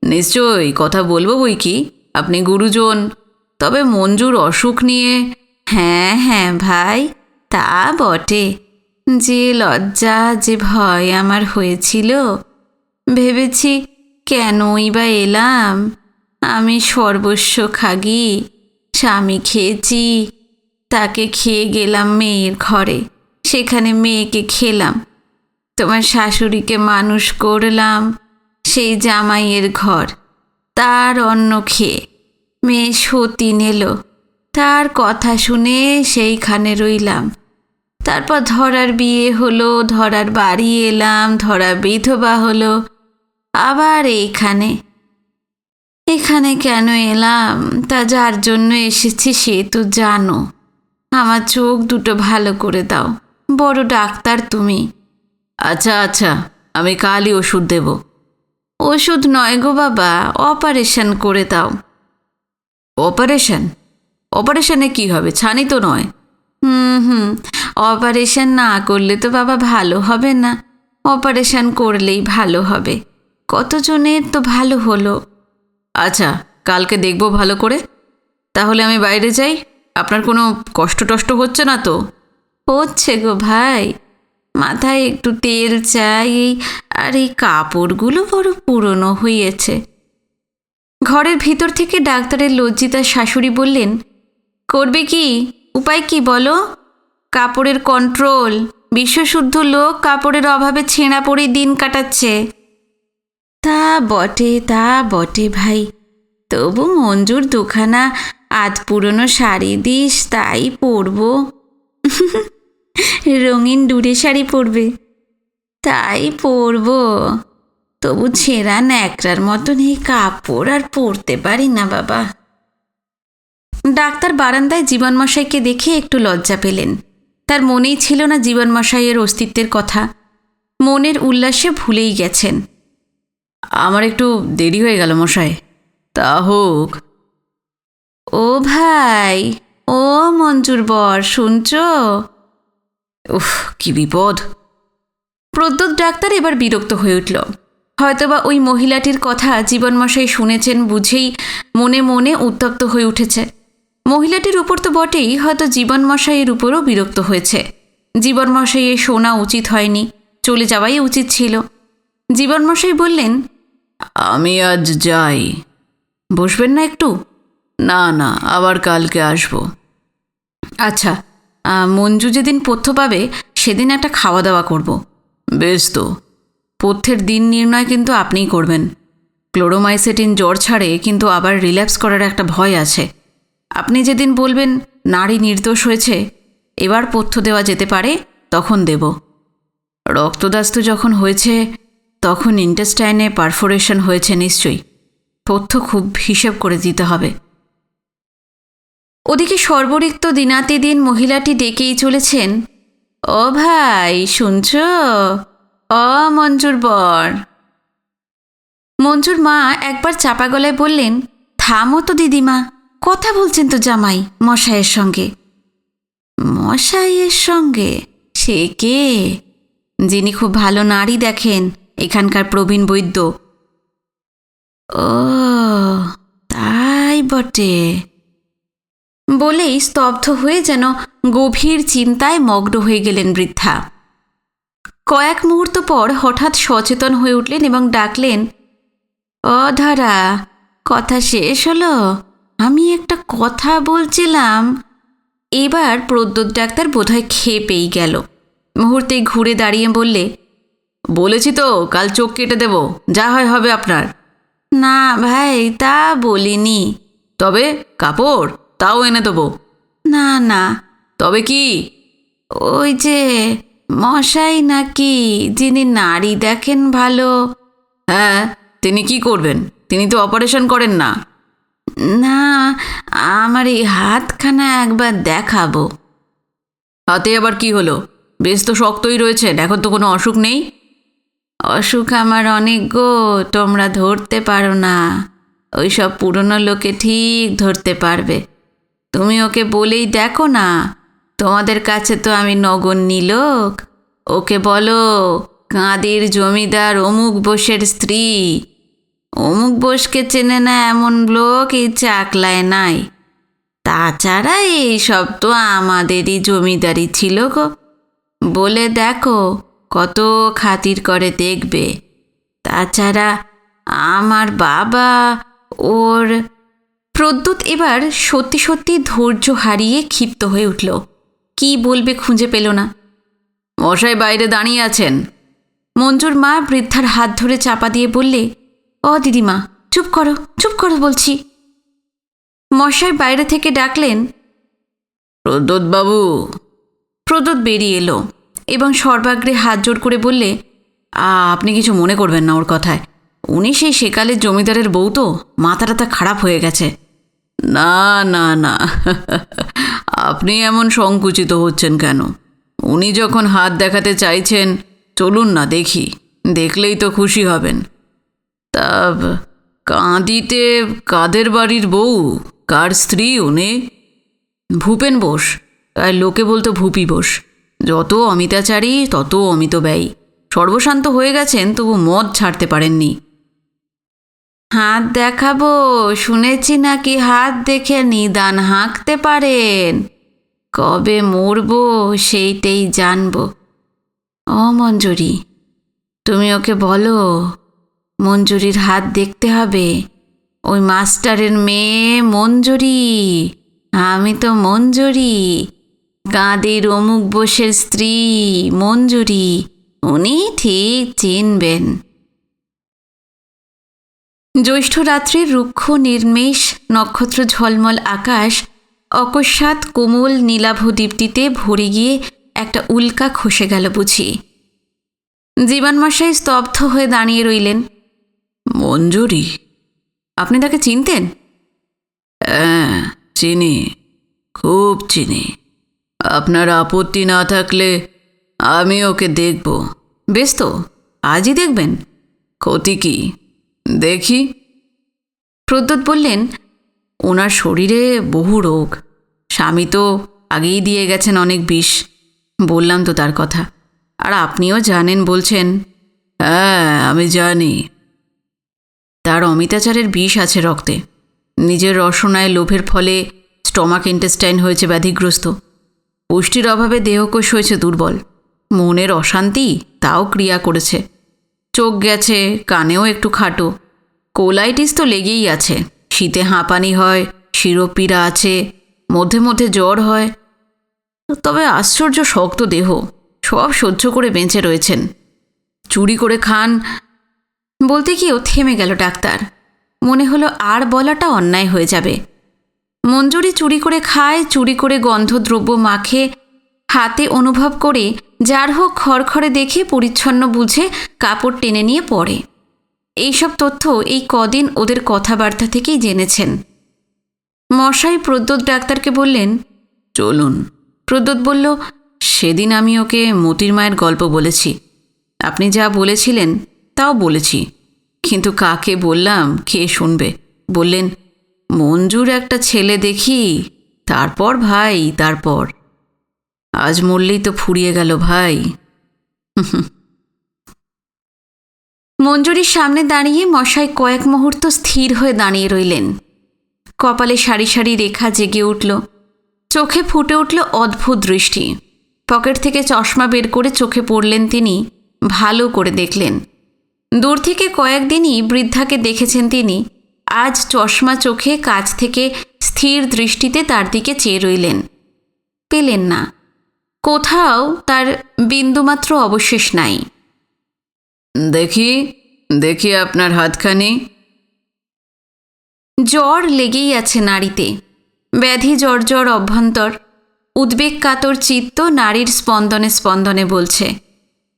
নিশ্চয়ই কথা বলবো বই কি, আপনি গুরুজন। তবে মঞ্জুর অসুখ নিয়ে। হ্যাঁ হ্যাঁ ভাই, তা বটে। যে লজ্জা যে ভয় আমার হয়েছিল, ভেবেছি কেনই বা এলাম। আমি সর্বস্ব খাগি, স্বামী খেয়েছি, তাকে খেয়ে গেলাম মেয়ের ঘরে, সেখানে মেয়েকে খেলাম। তোমার শাশুড়িকে মানুষ করলাম সেই জামাইয়ের ঘর, তার অন্ন খেয়ে মেয়ে সতীন এলো, তার কথা শুনে সেইখানে রইলাম। তারপর ধরার বিয়ে হলো, ধরার বাড়ি এলাম, ধরা বিধবা হলো, আবার এখানে কেন এলাম তা যার জন্য এসেছি সে তো জানো। আমার চোখ দুটো ভালো করে দাও, বড় ডাক্তার তুমি। আচ্ছা, আমি কালই ওষুধ দেব। ওষুধ নয় গো বাবা, অপারেশন করে দাও। অপারেশনে কি হবে? ছানি তো নয়। হুম, অপারেশন না করলে তো বাবা ভালো হবে না, অপারেশন করলেই ভালো হবে। কতজনের তো ভালো হলো। আচ্ছা, কালকে দেখব ভালো করে। তাহলে আমি বাইরে যাই, আপনার কোনো কষ্ট টষ্ট হচ্ছে না তো? হচ্ছে গো ভাই, মাথায় একটু তেল চাই, আর এই কাপড়গুলো বড় পুরনো হয়েছে। ঘরের ভিতর থেকে ডাক্তারের লজ্জিতা শাশুড়ি বললেন, করবে কি, উপায় কি বলো? কাপড়ের কন্ট্রোল, বিশ্বশুদ্ধ লোক কাপড়ের অভাবে ছেঁড়া পড়ে দিন কাটাচ্ছে। তা বটে ভাই, তবু মঞ্জুর দুখানা আধ পুরনো শাড়ি দিস, তাই পরবো। রঙিন ডুরে শাড়ি পরবে, তাই পরবো। তবু ছেঁড়া ন্যাকড়ার মতন এই কাপড় আর পরতে পারি না বাবা। ডাক্তার বারান্দায় জীবনমশাইকে দেখে একটু লজ্জা পেলেন। তার মনেই ছিল না জীবনমশাইয়ের অস্তিত্বের কথা, মনের উল্লাসে ভুলেই গেছেন। আমার একটু দেরি হয়ে গেল মশাই। তা হোক। ও ভাই, ও মঞ্জুর বর, শুনছ? উফ, কি বিপদ! প্রদ্যোৎ ডাক্তার এবার বিরক্ত হয়ে উঠল। হয়তোবা ওই মহিলাটির কথা জীবনমশাই শুনেছেন বুঝেই মনে মনে উত্তপ্ত হয়ে উঠেছে। মহিলাটির উপর তো বটেই, হয়তো জীবনমশাইয়ের উপরও বিরক্ত হয়েছে। জীবনমশাইয়ের শোনা উচিত হয়নি, চলে যাওয়াই উচিত ছিল। জীবনমশাই বললেন, আমি আজ যাই। বসবেন না একটু? না, আবার কালকে আসব। আচ্ছা, মঞ্জু যেদিন পথ্য পাবে সেদিন একটা খাওয়া দাওয়া করব। বেশ তো। পথ্যের দিন নির্ণয় কিন্তু আপনিই করবেন। ক্লোরোমাইসেটিন জ্বর ছাড়ে, কিন্তু আবার রিল্যাপস করার একটা ভয় আছে। আপনি যেদিন বলবেন নারী নির্দোষ হয়েছে, এবার পথ্য দেওয়া যেতে পারে, তখন দেব। রক্তদাস্ত যখন হয়েছে তখন ইন্টেস্টাইনে পারফোরেশন হয়েছে নিশ্চয়ই, পথ্য খুব হিসেব করে দিতে হবে। ওদিকে সর্বরিক্ত দিনাতিদিন মহিলাটি ডেকেই চলেছেন, ও ভাই শুনছ, ও মঞ্জুর বর। মঞ্জুর মা একবার চাপা গলায় বললেন, থামো তো দিদিমা, কথা বলছেন তো জামাই মশাইয়ের সঙ্গে। মশাইয়ের সঙ্গে? সে কে? যিনি খুব ভালো নারী দেখেন, এখানকার প্রবীণ বৈদ্য। ও তাই বটে, বলেই স্তব্ধ হয়ে যেন গভীর চিন্তায় মগ্ন হয়ে গেলেন বৃদ্ধা। কয়েক মুহূর্ত পর হঠাৎ সচেতন হয়ে উঠলেন এবং ডাকলেন, ও ধরা, কথা শেষ হলো? আমি একটা কথা বলছিলাম। এবার প্রদ্যোৎ ডাক্তার বোধহয় খেপেই গেল। মুহূর্তে ঘুরে দাঁড়িয়ে বললে, বলেছি তো কাল চোখ কেটে দেব, যা হয় হবে আপনার। না ভাই, তা বলিনি। তবে কাপড় তাও এনে দেবো। না না। তবে কি? ওই যে মশাই নাকি, যিনি নাড়ি দেখেন ভালো। হ্যাঁ, তিনি কি করবেন? তিনি তো অপারেশন করেন না। না, আমার এই হাতখানা একবার দেখাবো। হাতে আবার কি হলো? বেশ তো শক্তই রয়েছেন, এখন তো কোনো অসুখ নেই। অসুখ আমার অনেক গো, তোমরা ধরতে পারো না। ওই সব পুরনো লোকে ঠিক ধরতে পারবে। তুমি ওকে বলেই দেখো না, তোমাদের কাছে তো আমি নগণ্যি লোক। ওকে বলো, কাঁদির জমিদার অমুক বোসের স্ত্রী। অমুক বোসকে চেনে না এমন লোক এই চাকলায় নাই। তাছাড়া এই সব তো আমাদেরই জমিদারি ছিল গো। বলে দেখো, কত খাতির করে দেখবে। তাছাড়া আমার বাবা ওর। প্রদ্যুৎ এবার সত্যি সত্যি ধৈর্য হারিয়ে ক্ষিপ্ত হয়ে উঠল। কি বলবে খুঁজে পেল না। মশাই বাইরে দাঁড়িয়ে আছেন। মঞ্জুর মা বৃদ্ধার হাত ধরে চাপা দিয়ে বললে, ও দিদিমা, চুপ করো বলছি। মশাই বাইরে থেকে ডাকলেন, প্রদ্যোৎ বাবু। প্রদ্যুৎ বেরিয়ে এলো এবং সর্বাগ্রে হাত জোড় করে বললে, আপনি কিছু মনে করবেন না ওর কথায়। উনি সেই সেকালের জমিদারের বউ তো, মাথাটা খারাপ হয়ে গেছে। না না না, আপনি এমন সংকুচিত হচ্ছেন কেন? উনি যখন হাত দেখাতে চাইছেন, চলুন না দেখি, দেখলেই তো খুশি হবেন। তা কাঁদিতে কাদের বাড়ির বউ? কার স্ত্রী উনি? ভূপেন বোস, আর লোকে বলতো ভূপি বোস। যত অমিতাচারী তত অমিত ব্যয়ী। সর্বশান্ত হয়ে গেছেন, তবু মদ ছাড়তে পারেননি। হাত দেখাবো শুনেছি নাকি হাত দেখে নিদান হাঁকতে পারেন। কবে মরবো সেইটাই জানবো। ও মঞ্জুরি, তুমি ওকে বলো মঞ্জুরির হাত দেখতে হবে। ওই মাস্টারের মেয়ে মঞ্জুরি, আমি তো মঞ্জুরি, কাঁদির অমুক বোসের স্ত্রী মঞ্জুরি। উনি ঠিক চিনবেন। জ্যৈষ্ঠ রাত্রির রুক্ষ নির্মেষ নক্ষত্র ঝলমল আকাশ অকস্মাৎ কোমল নীলাভ দীপ্তিতে ভরে গিয়ে একটা উল্কা খসে গেল বুঝি। জীবনমশাই স্তব্ধ হয়ে দাঁড়িয়ে রইলেন। মঞ্জুরি? আপনি তাকে চিনতেন? হ্যাঁ, চিনি, খুব চিনি। আপনার আপত্তি না থাকলে আমি ওকে দেখব। বেশ তো, আজই দেখবেন। ক্ষতি কি? দেখি। প্রদ্যোৎ বললেন, ওনার শরীরে বহু রোগ। স্বামী তো আগেই দিয়ে গেছেন অনেক বিষ। বললাম তো তার কথা। আর আপনিও জানেন বলছেন। হ্যাঁ, আমি জানি। তার অমিতাচারের বিষ আছে রক্তে। নিজের রসনায় লোভের ফলে স্টমাক ইন্টেস্টাইন হয়েছে ব্যাধিগ্রস্ত। পুষ্টির অভাবে দেহকোষ হয়েছে দুর্বল। মনের অশান্তি তাও ক্রিয়া করেছে। চোখ গেছে, কানেও একটু খাটো। কোলাইটিস তো লেগেই আছে। শীতে হাঁপানি হয়, শিরোপীড়া আছে, মধ্যে মধ্যে জ্বর হয়। তবে আশ্চর্য শক্ত দেহ, সব সহ্য করে বেঁচে রয়েছেন। চুরি করে খান। বলতে গিয়েও থেমে গেল ডাক্তার। মনে হলো আর বলাটা অন্যায় হয়ে যাবে। মঞ্জুরি চুরি করে খায়, চুরি করে গন্ধদ্রব্য মাখে, হাতে অনুভব করে, যার হোক খড়খড়ে দেখে পরিচ্ছন্ন বুঝে কাপড় টেনে নিয়ে পড়ে। এইসব তথ্য এই কদিন ওদের কথাবার্তা থেকেই জেনেছেন। মশাই প্রদ্যোৎ ডাক্তারকে বললেন, চলুন। প্রদ্যোৎ বলল, সেদিন আমি ওকে মতির মায়ের গল্প বলেছি। আপনি যা বলেছিলেন তাও বলেছি, কিন্তু কাকে বললাম, কে শুনবে? বললেন, মঞ্জুর একটা ছেলে দেখি, তারপর ভাই, তারপর। আজ মরলেই তো ফুরিয়ে গেল ভাই। মঞ্জুরির সামনে দাঁড়িয়ে মশাই কয়েক মুহূর্ত স্থির হয়ে দাঁড়িয়ে রইলেন। কপালে সারি সারি রেখা জেগে উঠল, চোখে ফুটে উঠল অদ্ভুত দৃষ্টি। পকেট থেকে চশমা বের করে চোখে পড়লেন তিনি, ভালো করে দেখলেন। দূর থেকে কয়েকদিনই বৃদ্ধাকে দেখেছেন তিনি। আজ চশমা চোখে কাছ থেকে স্থির দৃষ্টিতে তার দিকে চেয়ে রইলেন। পেলেন না, কোথাও তার বিন্দুমাত্র অবশেষ নাই। দেখি দেখি আপনার হাতখানি। জ্বর লেগেই আছে নাড়িতে। ব্যাধি জর্জর অভ্যন্তর, উদ্বেগ কাতর চিত্ত নারীর স্পন্দনে স্পন্দনে বলছে।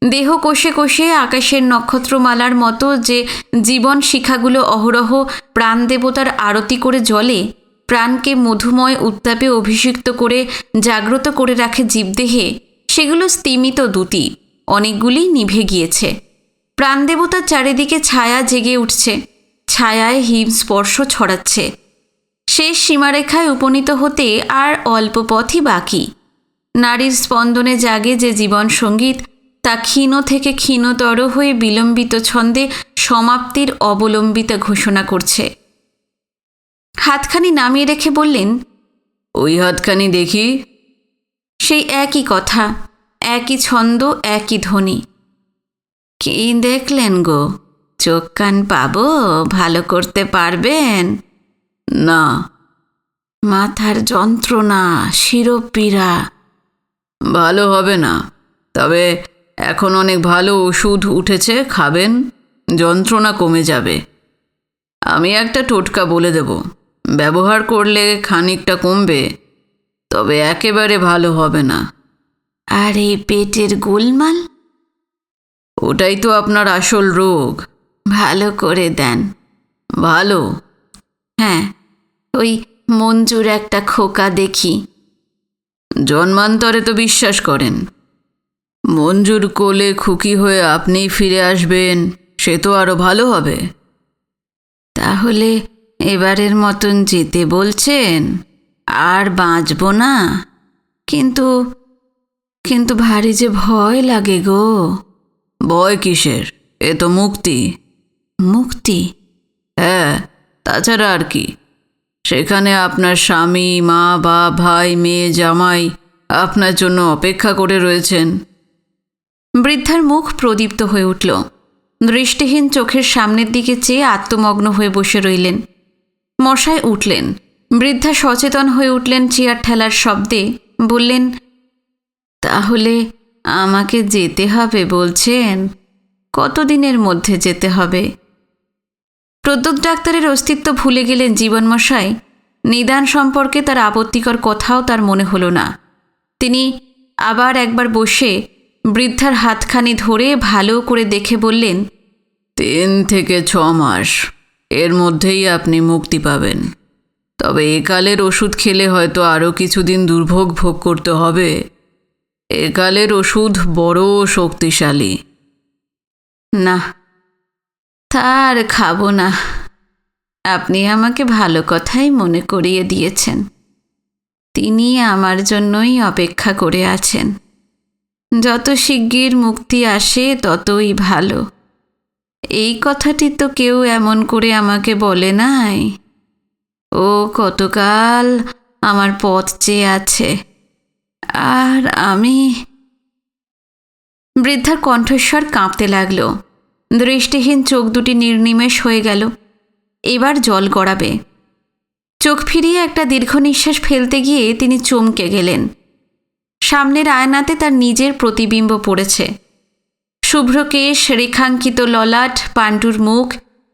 দেহ কোষে কোষে আকাশের নক্ষত্রমালার মতো যে জীবন শিখাগুলো অহরহ প্রাণদেবতার আরতি করে জ্বলে, প্রাণকে মধুময় উত্তাপে অভিষিক্ত করে জাগ্রত করে রাখে জীবদেহে, সেগুলো স্তিমিত দুটি, অনেকগুলি নিভে গিয়েছে। প্রাণদেবতার চারিদিকে ছায়া জেগে উঠছে, ছায়ায় হিম স্পর্শ ছড়াচ্ছে। শেষ সীমারেখায় উপনীত হতে আর অল্প পথই বাকি। নারীর স্পন্দনে জাগে যে জীবন সঙ্গীত, তা ক্ষীণ থেকে ক্ষীণতর হয়ে বিলম্বিত ছন্দে সমাপ্তির অবলম্বিতা ঘোষণা করছে। হাতখানি নামিয়ে রেখে বললেন, ওই হাতখানি দেখি। সেই একই কথা, একই ছন্দ, একই ধ্বনি। কি দেখলেন গো? চোখ কান পাবো? ভালো করতে পারবেন? না। মাথার যন্ত্রণা, শিরোপীড়া? ভালো হবে না, তবে এখন অনেক ভালো ওষুধ উঠেছে, খাবেন, যন্ত্রণা কমে যাবে। আমি একটা টোটকা বলে দেব, ব্যবহার করলে খানিকটা কমবে, তবে একেবারে ভালো হবে না। আর এই পেটের গোলমাল? ওটাই তো আপনার আসল রোগ। ভালো করে দেন। ভালো? হ্যাঁ, ওই মঞ্জুর একটা খোকা দেখি। জন্মান্তরে তো বিশ্বাস করেন। মঞ্জুর কোলে খুকি হয়ে আপনিই ফিরে আসবেন, সে তো আরো ভালো হবে। তাহলে এবারের মতন যেতে বলছেন? আর বাঁচব না? কিন্তু কিন্তু ভারী যে ভয় লাগে গো। ভয় কিসের? এ তো মুক্তি। মুক্তি? হ্যাঁ, তাছাড়া আর কি। সেখানে আপনার স্বামী, মা, বাপ, ভাই, মেয়ে, জামাই আপনার জন্য অপেক্ষা করে রয়েছেন। বৃদ্ধার মুখ প্রদীপ্ত হয়ে উঠল। দৃষ্টিহীন চোখের সামনের দিকে চেয়ে আত্মমগ্ন হয়ে বসে রইলেন। মশাই উঠলেন। বৃদ্ধা সচেতন হয়ে উঠলেন চেয়ার ঠেলার শব্দে। বললেন, তাহলে আমাকে যেতে হবে বলছেন? কতদিনের মধ্যে যেতে হবে? প্রদ্যোৎ ডাক্তারের অস্তিত্ব ভুলে গেলেন জীবনমশাই। নিদান সম্পর্কে তার আপত্তিকর কথাও তার মনে হলো না। তিনি আবার একবার বসে বৃদ্ধার হাতখানি ধরে ভালো করে দেখে বললেন, 3 থেকে 6 মাস, এর মধ্যেই আপনি মুক্তি পাবেন। তবে একালের ওষুধ খেলে হয়তো আরও কিছুদিন দুর্ভোগ ভোগ করতে হবে। একালের ওষুধ বড় শক্তিশালী। না, তার খাবো না। আপনি আমাকে ভালো কথাই মনে করিয়ে দিয়েছেন। তিনি আমার জন্যই অপেক্ষা করে আছেন। যত শিগগির মুক্তি আসে ততই ভালো। এই কথাটি তো কেউ এমন করে আমাকে বলে নাই। ও কতকাল আমার পথ চেয়ে আছে, আর আমি। বৃদ্ধার কণ্ঠস্বর কাঁপতে লাগল। দৃষ্টিহীন চোখ দুটি নির্নিমেষ হয়ে গেল। এবার জল গড়াবে। চোখ ফিরিয়ে একটা দীর্ঘ নিঃশ্বাস ফেলতে গিয়ে তিনি চমকে গেলেন। সামনের আয়নাতে তার নিজের প্রতিবিম্ব পড়েছে। শুভ্র কেশ, রেখাঙ্কিত ললাট, পাণ্ডুর মুখ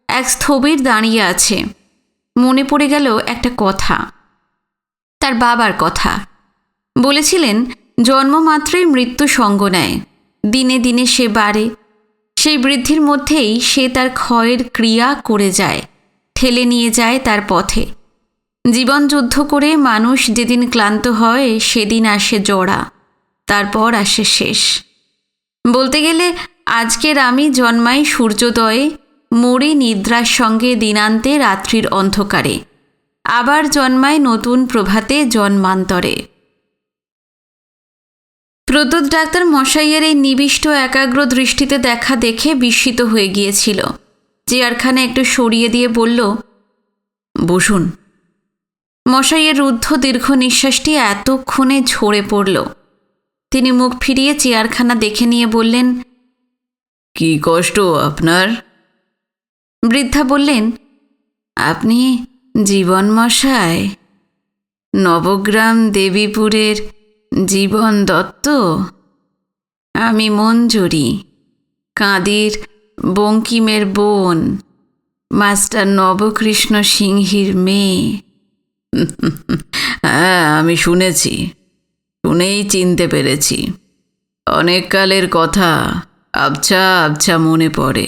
এক স্থবির দাঁড়িয়ে আছে। মনে পড়ে গেল একটা কথা, তার বাবার কথা। বলেছিলেন, জন্মমাত্রই মৃত্যু সঙ্গ নেয়, দিনে দিনে সে বাড়ে। সেই বৃদ্ধির মধ্যেই সে তার ক্ষয়ের ক্রিয়া করে যায়, ঠেলে নিয়ে যায় তার পথে। জীবন যুদ্ধ করে মানুষ যেদিন ক্লান্ত হয়, সেদিন আসে জড়া, তারপর আসে শেষ। বলতে গেলে আজকের আমি জন্মাই সূর্যোদয়ে, মরি নিদ্রার সঙ্গে দিনান্তে রাত্রির অন্ধকারে, আবার জন্মায় নতুন প্রভাতে জন্মান্তরে। প্রদ্যোৎ ডাক্তার মশাইয়ের এই নিবিষ্ট একাগ্র দৃষ্টিতে দেখা দেখে বিস্মিত হয়ে গিয়েছিল। চেয়ারখানে একটু সরিয়ে দিয়ে বলল, বসুন। মশাইয়ের রুদ্ধ দীর্ঘ নিঃশ্বাসটি এতক্ষণে ঝরে পড়ল। তিনি মুখ ফিরিয়ে চেয়ারখানা দেখে নিয়ে বললেন, কি কষ্ট আপনার? বৃদ্ধা বললেন, আপনি জীবন মশাই? নবগ্রাম দেবীপুরের জীবন দত্ত? আমি মঞ্জুরি, কাঁদির বঙ্কিমের বোন, মাস্টার নবকৃষ্ণ সিংহীর মেয়ে। হ্যাঁ, আমি শুনেছি, শুনেই চিনতে পেরেছি। অনেক কালের কথা আবছা আবছা মনে পড়ে।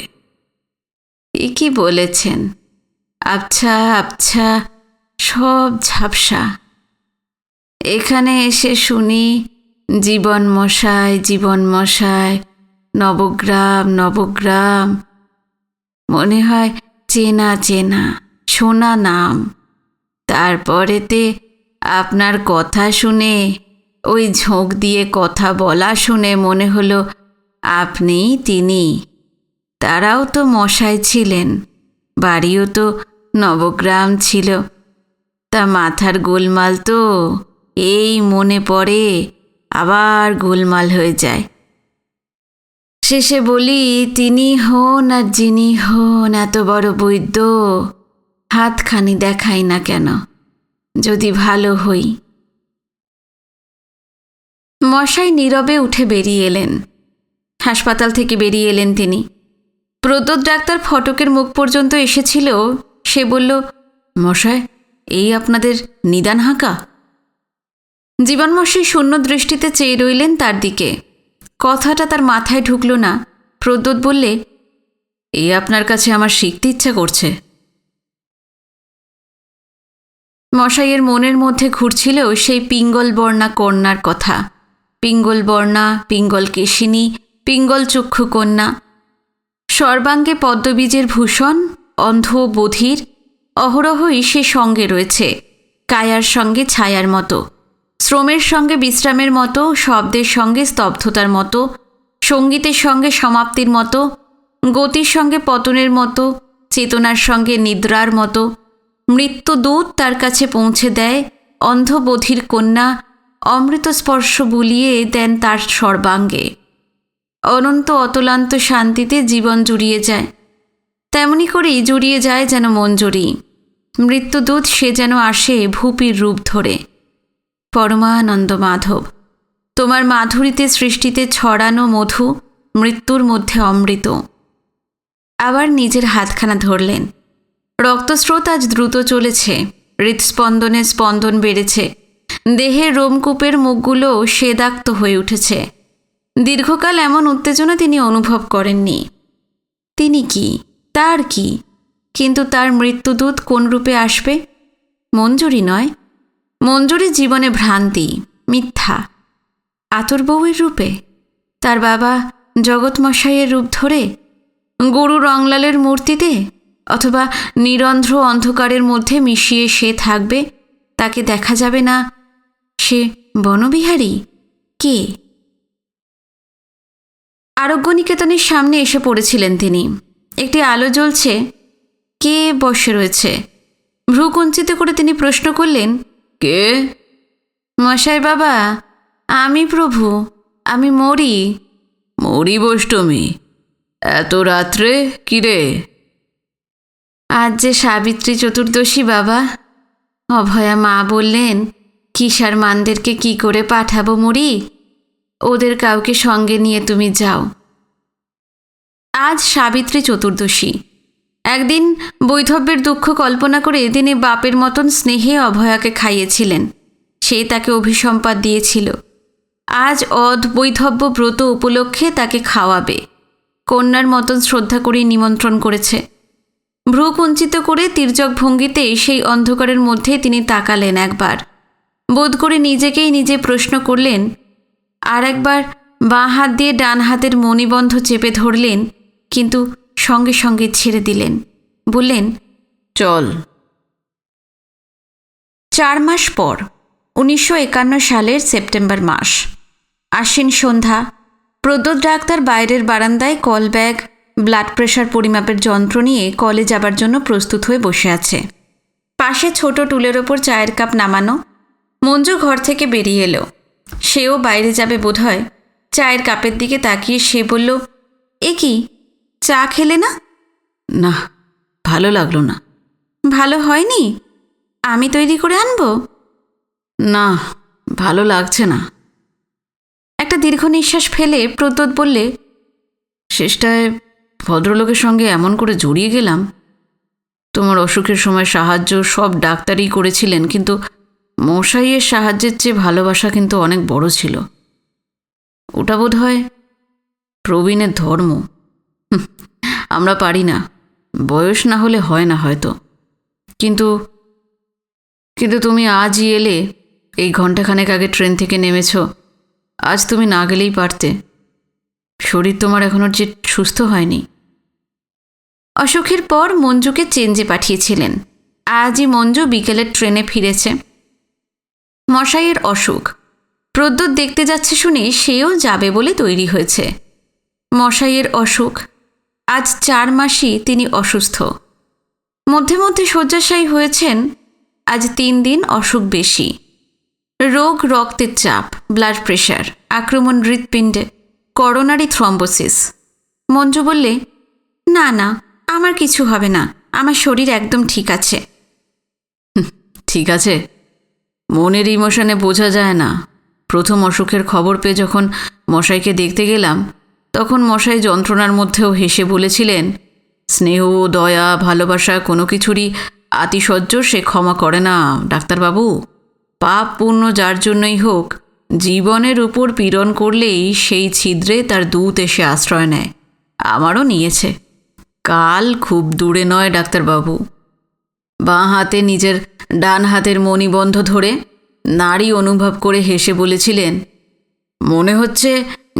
কি বলেছেন? আবছা আবছা সব ঝাপসা। এখানে এসে শুনি জীবন মশাই, নবগ্রাম নবগ্রাম। মনে হয় চেনা চেনা শোনা নাম। তারপরেতে আপনার কথা শুনে, ওই ঝোঁক দিয়ে কথা বলা শুনে মনে হলো আপনিই তিনি। তারাও তো মশাই ছিলেন, বাড়িও তো নবগ্রাম ছিল। তা মাথার গোলমাল তো এই মনে পড়ে, আবার গোলমাল হয়ে যায়। শেষে বলি, তিনি হন আর যিনি হন এত বড় বৈদ্য, হাতখানি দেখাই না কেন, যদি ভালো হই। মশাই নীরবে উঠে বেরিয়ে এলেন। হাসপাতাল থেকে বেরিয়ে এলেন তিনি। প্রদ্যোৎ ডাক্তার ফটকের মুখ পর্যন্ত এসেছিল। সে বলল, মশাই, এই আপনাদের নিদান হাঁকা? জীবনমশাই শূন্য দৃষ্টিতে চেয়ে রইলেন তার দিকে। কথাটা তার মাথায় ঢুকল না। প্রদ্যোৎ বললে, এই আপনার কাছে আমার শিখতে ইচ্ছা করছে। মশাইয়ের মনের মধ্যে ঘুরছিল সেই পিঙ্গল বর্ণা কন্যার কথা। পিঙ্গল বর্ণা, পিঙ্গল কেশিনী, পিঙ্গল চক্ষু কন্যা। সর্বাঙ্গে পদ্মবীজের ভূষণ, অন্ধ বধির। অহরহই সে সঙ্গে রয়েছে, কায়ার সঙ্গে ছায়ার মতো, শ্রমের সঙ্গে বিশ্রামের মতো, শব্দের সঙ্গে স্তব্ধতার মতো, সঙ্গীতের সঙ্গে সমাপ্তির মতো, গতির সঙ্গে পতনের মতো, চেতনার সঙ্গে নিদ্রার মতো। মৃত্যুদূত তার কাছে পৌঁছে দেয়। অন্ধ বধির কন্যা অমৃত স্পর্শ বুলিয়ে দেন তার সর্বাঙ্গে। অনন্ত অতলান্ত শান্তিতে জীবন জুড়িয়ে যায়। তেমনি করেই জুড়িয়ে যায় যেন মঞ্জরি। মৃত্যুদূত সে যেন আসে ভূপির রূপ ধরে। পরমানন্দ মাধব, তোমার মাধুরীতে সৃষ্টিতে ছড়ানো মধু, মৃত্যুর মধ্যে অমৃত। আবার নিজের হাতখানা ধরলেন। রক্তস্রোত আজ দ্রুত চলেছে, হৃৎস্পন্দনের স্পন্দন বেড়েছে, দেহের রোমকূপের মুখগুলো সেদাক্ত হয়ে উঠেছে। দীর্ঘকাল এমন উত্তেজনা তিনি অনুভব করেননি। তিনি কি, তার কি? কিন্তু তার মৃত্যুদূত কোন রূপে আসবে? মঞ্জুরি নয়, মঞ্জুরি জীবনে ভ্রান্তি, মিথ্যা। আতর বউয়ের রূপে, তার বাবা জগৎমশাইয়ের রূপ ধরে, গুরু রংলালের মূর্তিতে, অথবা নিরন্ধ্র অন্ধকারের মধ্যে মিশিয়ে সে থাকবে, তাকে দেখা যাবে না। সে বনবিহারী কে? আরোগ্য নিকেতনের সামনে এসে পড়েছিলেন তিনি। একটি আলো জ্বলছে। কে বসে রয়েছে? ভ্রু কুঞ্চিত করে তিনি প্রশ্ন করলেন, কে? মশাই বাবা, আমি প্রভু, আমি মরি। মরি বৈষ্টমী, এত রাত্রে কিরে? আজ যে সাবিত্রী চতুর্দশী বাবা। অভয়া মা বললেন, কিসার মানদেরকে কি করে পাঠাবো মরি, ওদের কাউকে সঙ্গে নিয়ে তুমি যাও। আজ সাবিত্রী চতুর্দশী। একদিন বৈধব্যের দুঃখ কল্পনা করে তিনি বাপের মতন স্নেহে অভয়াকে খাইয়েছিলেন। সে তাকে অভিসম্পাদ দিয়েছিল। আজ বৈধব্য ব্রত উপলক্ষে তাকে খাওয়াবে। কন্যার মতন শ্রদ্ধা করে নিমন্ত্রণ করেছে। ভ্রু কুঞ্চিত করে তির্যক ভঙ্গিতে সেই অন্ধকারের মধ্যে তিনি তাকালেন একবার। বোধ করে নিজেকেই নিজে প্রশ্ন করলেন। আর একবার বাঁ হাত দিয়ে ডান হাতের মণিবন্ধ চেপে ধরলেন, কিন্তু সঙ্গে সঙ্গে ছেড়ে দিলেন। বললেন, চল। 4 মাস পর, 1951 সালের সেপ্টেম্বর মাস, আশ্বিন সন্ধ্যা। প্রদ্যোৎ ডাক্তার বাইরের বারান্দায় কল ব্যাগ, ব্লাড প্রেশার পরিমাপের যন্ত্র নিয়ে কলে যাবার জন্য প্রস্তুত হয়ে বসে আছে। পাশে ছোট টুলের ওপর চায়ের কাপ নামানো। মঞ্জু ঘর থেকে বেরিয়ে এলো। সেও বাইরে যাবে বোধহয়। চায়ের কাপের দিকে তাকিয়ে সে বলল, এ কি, চা খেলে না? না, ভালো লাগলো না। ভালো হয়নি? আমি তৈরি করে আনবো? না, ভালো লাগছে না। একটা দীর্ঘ নিঃশ্বাস ফেলে প্রদ্যোৎ বললে, শেষটায় ভদ্রলোকের সঙ্গে এমন করে জড়িয়ে গেলাম। তোমার অসুখের সময় সাহায্য সব ডাক্তারই করেছিলেন, কিন্তু মশাইয়ের সাহায্যের চেয়ে ভালোবাসা কিন্তু অনেক বড় ছিল। ওটা বোধ হয় প্রবীণের ধর্ম। আমরা পারি না, বয়স না হলে হয় না হয়তো। কিন্তু কিন্তু তুমি আজই এলে, এই ঘণ্টাখানেক আগে ট্রেন থেকে নেমেছ। আজ তুমি না গেলেই পারতে। শরীর তোমার এখনো যে সুস্থ হয়নি। অসুখের পর মঞ্জুকে চেঞ্জে পাঠিয়েছিলেন। আজই মঞ্জু বিকেলের ট্রেনে ফিরেছে। মশাইয়ের অসুখ, প্রদ্যোৎ দেখতে যাচ্ছে শুনে সেও যাবে বলে তৈরি হয়েছে। মশাইয়ের অসুখ, আজ 4 মাসই তিনি অসুস্থ। মধ্যে মধ্যে শয্যাশায়ী হয়েছেন, আজ 3 দিন অসুখ বেশি। রোগ, রক্তের চাপ, ব্লাড প্রেশার, আক্রমণ হৃৎপিণ্ডে, করোনারি থ্রম্বোসিস। মঞ্জু বললে, না না, আমার কিছু হবে না, আমার শরীর একদম ঠিক আছে। ঠিক আছে, মনের ইমোশনে বোঝা যায় না। প্রথম অসুখের খবর পেয়ে যখন মশাইকে দেখতে গেলাম, তখন মশাই যন্ত্রণার মধ্যেও হেসে বলেছিলেন, স্নেহ, দয়া, ভালোবাসা কোনো কিছুরই আতিশয্য সে ক্ষমা করে না ডাক্তারবাবু। পাপ পুণ্য যার জন্যই হোক, জীবনের উপর পীড়ন করলেই সেই ছিদ্রে তার দূত এসে আশ্রয় নেয়। আমারও নিয়েছে। কাল খুব দূরে নয় ডাক্তারবাবু। বাঁ হাতে নিজের ডান হাতের মণিবন্ধ ধরে নাড়ি অনুভব করে হেসে বলেছিলেন, মনে হচ্ছে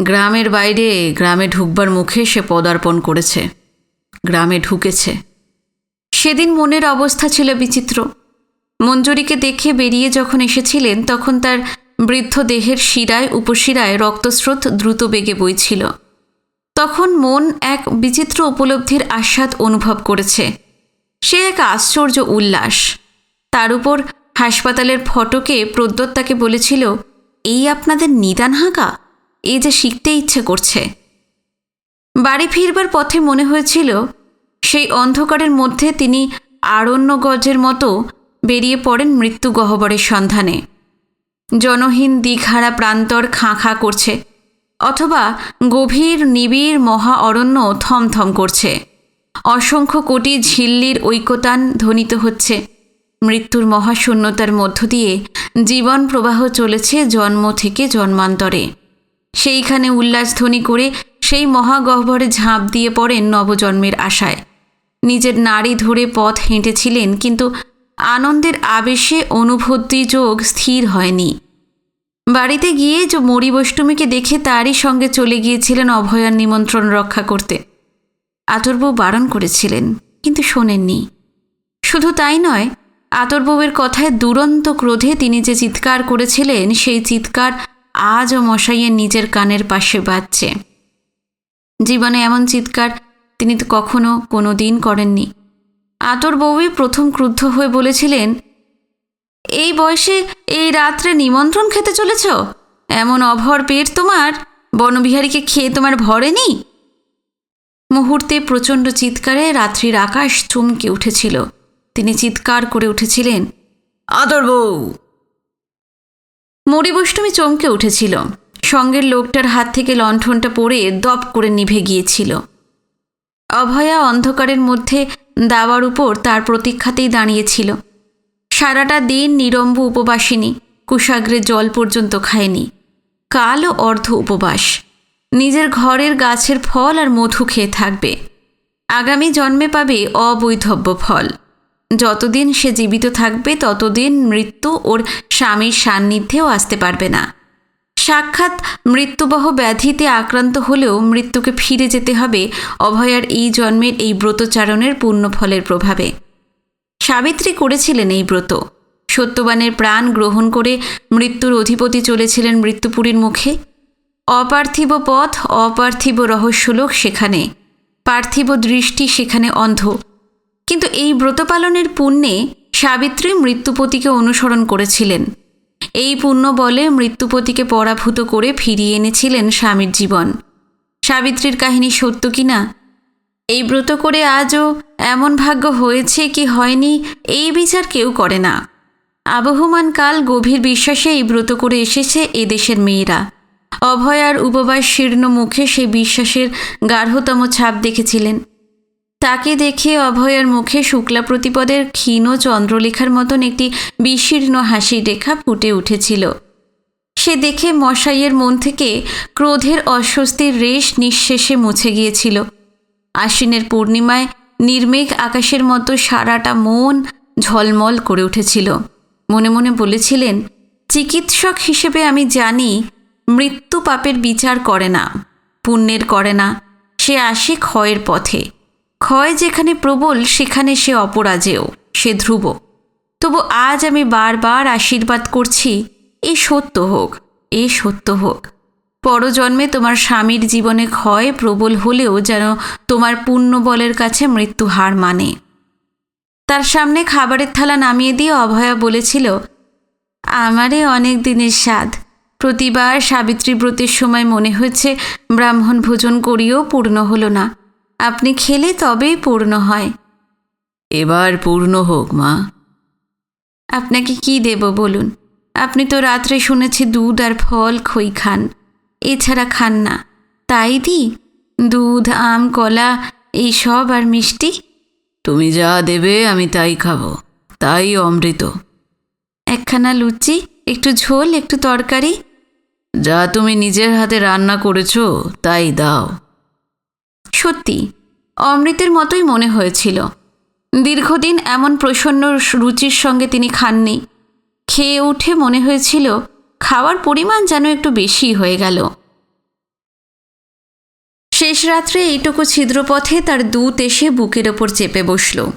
গ্রামের বাইরে গ্রামে ঢুকবার মুখে সে পদার্পণ করেছে, গ্রামে ঢুকেছে। সেদিন মনের অবস্থা ছিল বিচিত্র। মঞ্জুরিকে দেখে বেরিয়ে যখন এসেছিলেন, তখন তার বৃদ্ধ দেহের শিরায় উপশিরায় রক্তস্রোত দ্রুত বেগে বইছিল। তখন মন এক বিচিত্র উপলব্ধির আস্বাদ অনুভব করেছে। সে এক আশ্চর্য উল্লাস। তার উপর হাসপাতালের ফটকে প্রদ্যোৎ তাকে বলেছিল, এই আপনাদের নিদান হাঁকা, এই যে শিখতে ইচ্ছে করছে। বাড়ি ফিরবার পথে মনে হয়েছিল, সেই অন্ধকারের মধ্যে তিনি আরণ্যগজের মতো বেরিয়ে পড়েন মৃত্যু গহ্বরের সন্ধানে। জনহীন দিঘহারা প্রান্তর খাঁ খাঁ করছে, অথবা গভীর নিবিড় মহা অরণ্য থমথম করছে। অসংখ্য কোটি ঝিল্লির ঐকতান ধ্বনিত হচ্ছে। মৃত্যুর মহাশূন্যতার মধ্য দিয়ে জীবন প্রবাহ চলেছে জন্ম থেকে জন্মান্তরে। সেইখানে উল্লাসধ্বনি করে সেই মহাগহ্বরে ঝাঁপ দিয়ে পড়েন নবজন্মের আশায়। নিজের নাড়ি ধরে পথ হেঁটেছিলেন, কিন্তু আনন্দের আবেশে অনুভূতি যোগ স্থির হয়নি। বাড়িতে গিয়ে যে মরিবৈষ্টমীকে দেখে তারই সঙ্গে চলে গিয়েছিলেন অভয়ার নিমন্ত্রণ রক্ষা করতে। আতরবউ বারণ করেছিলেন, কিন্তু শোনেননি। শুধু তাই নয়, আতরবউয়ের কথায় দুরন্ত ক্রোধে তিনি যে চিৎকার করেছিলেন, সেই চিৎকার আজও মশাইয়ের নিজের কানের পাশে বাজছে। জীবনে এমন চিৎকার তিনি তো কখনো কোনো দিন করেননি। আতরবউই প্রথম ক্রুদ্ধ হয়ে বলেছিলেন, এই বয়সে এই রাত্রে নিমন্ত্রণ খেতে চলেছ? এমন অভর পেট তোমার, বনবিহারীকে খেয়ে তোমার ভরেনি? মুহূর্তে প্রচণ্ড চিৎকারে রাত্রির আকাশ চমকে উঠেছিল। তিনি চিৎকার করে উঠেছিলেন, আতরবউ! মরিবৈষ্টমী চমকে উঠেছিল। সঙ্গের লোকটার হাত থেকে লণ্ঠনটা পড়ে দপ করে নিভে গিয়েছিল। অভয়া অন্ধকারের মধ্যে দাওয়ার উপর তার প্রতীক্ষাতেই দাঁড়িয়েছিল। সারাটা দিন নিরম্ব উপবাসিনী, কুশাগ্রে জল পর্যন্ত খায়নি। কালও অর্ধ উপবাস। নিজের ঘরের গাছের ফল আর মধু খেয়ে থাকবে। আগামী জন্মে পাবে অবৈধব্য ফল। যতদিন সে জীবিত থাকবে ততদিন মৃত্যু ওর স্বামীর সান্নিধ্যেও আসতে পারবে না। সাক্ষাৎ মৃত্যুবহ ব্যাধিতে আক্রান্ত হলেও মৃত্যুকে ফিরে যেতে হবে অভয়ার এই জন্মের এই ব্রতচারণের পুণ্যফলের প্রভাবে। সাবিত্রী করেছিলেন এই ব্রত। সত্যবানের প্রাণ গ্রহণ করে মৃত্যুর অধিপতি চলেছিলেন মৃত্যুপুরীর মুখে। অপার্থিব পথ, অপার্থিব রহস্যলোক সেখানে, পার্থিব দৃষ্টি সেখানে অন্ধ। কিন্তু এই ব্রত পালনের পুণ্যে সাবিত্রী মৃত্যুপতিকে অনুসরণ করেছিলেন। এই পুণ্য বলে মৃত্যুপতিকে পরাভূত করে ফিরিয়ে এনেছিলেন স্বামীর জীবন। সাবিত্রীর কাহিনী সত্য কিনা, এই ব্রত করে আজও এমন ভাগ্য হয়েছে কি হয়নি, এই বিচার কেউ করে না। আবহমান কাল গভীর বিশ্বাসে এই ব্রত করে এসেছে এদেশের মেয়েরা। অভয়ার উপবাস শীর্ণ মুখে সেই বিশ্বাসের গাঢ়তম ছাপ দেখেছিলেন। তাকে দেখে অভয়ার মুখে শুক্লা প্রতিপদের ক্ষীণ চন্দ্রলেখার মতন একটি বিশীর্ণ হাসির রেখা ফুটে উঠেছিল। সে দেখে মশাইয়ের মন থেকে ক্রোধের অস্বস্তির রেশ নিঃশেষে মুছে গিয়েছিল। আশ্বিনের পূর্ণিমায় নির্মেঘ আকাশের মতো সারাটা মন ঝলমল করে উঠেছিল। মনে মনে বলেছিলেন, চিকিৎসক হিসেবে আমি জানি মৃত্যু পাপের বিচার করে না, পুণ্যের করে না, সে আসে ক্ষয়ের পথে। ক্ষয় যেখানে প্রবল সেখানে সে অপরাজেয়, সে ধ্রুব। তবু আজ আমি বারবার আশীর্বাদ করছি, এ সত্য হোক, এ সত্য হোক। পরজন্মে তোমার স্বামীর জীবনে ক্ষয় প্রবল হলেও যেন তোমার পুণ্যবলের কাছে মৃত্যু হার মানে। তার সামনে খাবারের থালা নামিয়ে দিয়ে অভয়া বলেছিল, আমারে অনেক দিনের স্বাদ। প্রতিবার সাবিত্রী ব্রতের সময় মনে হয়েছে ব্রাহ্মণ ভোজন করিও পূর্ণ হলো না, আপনি খেলে তবেই পূর্ণ হয়। এবার পূর্ণ হোক মা। আপনাকে কি দেব বলুন? আপনি তো রাত্রে শুনেছি দুধ আর ফল খই খান, এছাড়া খান না। তাই দি দুধ, আম, কলা এইসব আর মিষ্টি। তুমি যা দেবে আমি তাই খাবো, তাই অমৃত। একখানা লুচি, একটু ঝোল, একটু তরকারি। যা তুমি নিজের হাতে রান্না করেছো তাই দাও। সত্যি অমৃতের মতোই মনে হয়েছিল। দীর্ঘদিন এমন প্রসন্ন রুচির সঙ্গে তিনি খাননি। খেয়ে উঠে মনে হয়েছিল খাওয়ার পরিমাণ যেন একটু বেশি হয়ে গেল। শেষ রাত্রে এইটুকু ছিদ্রপথে তার দূত এসে বুকের ওপর চেপে বসল।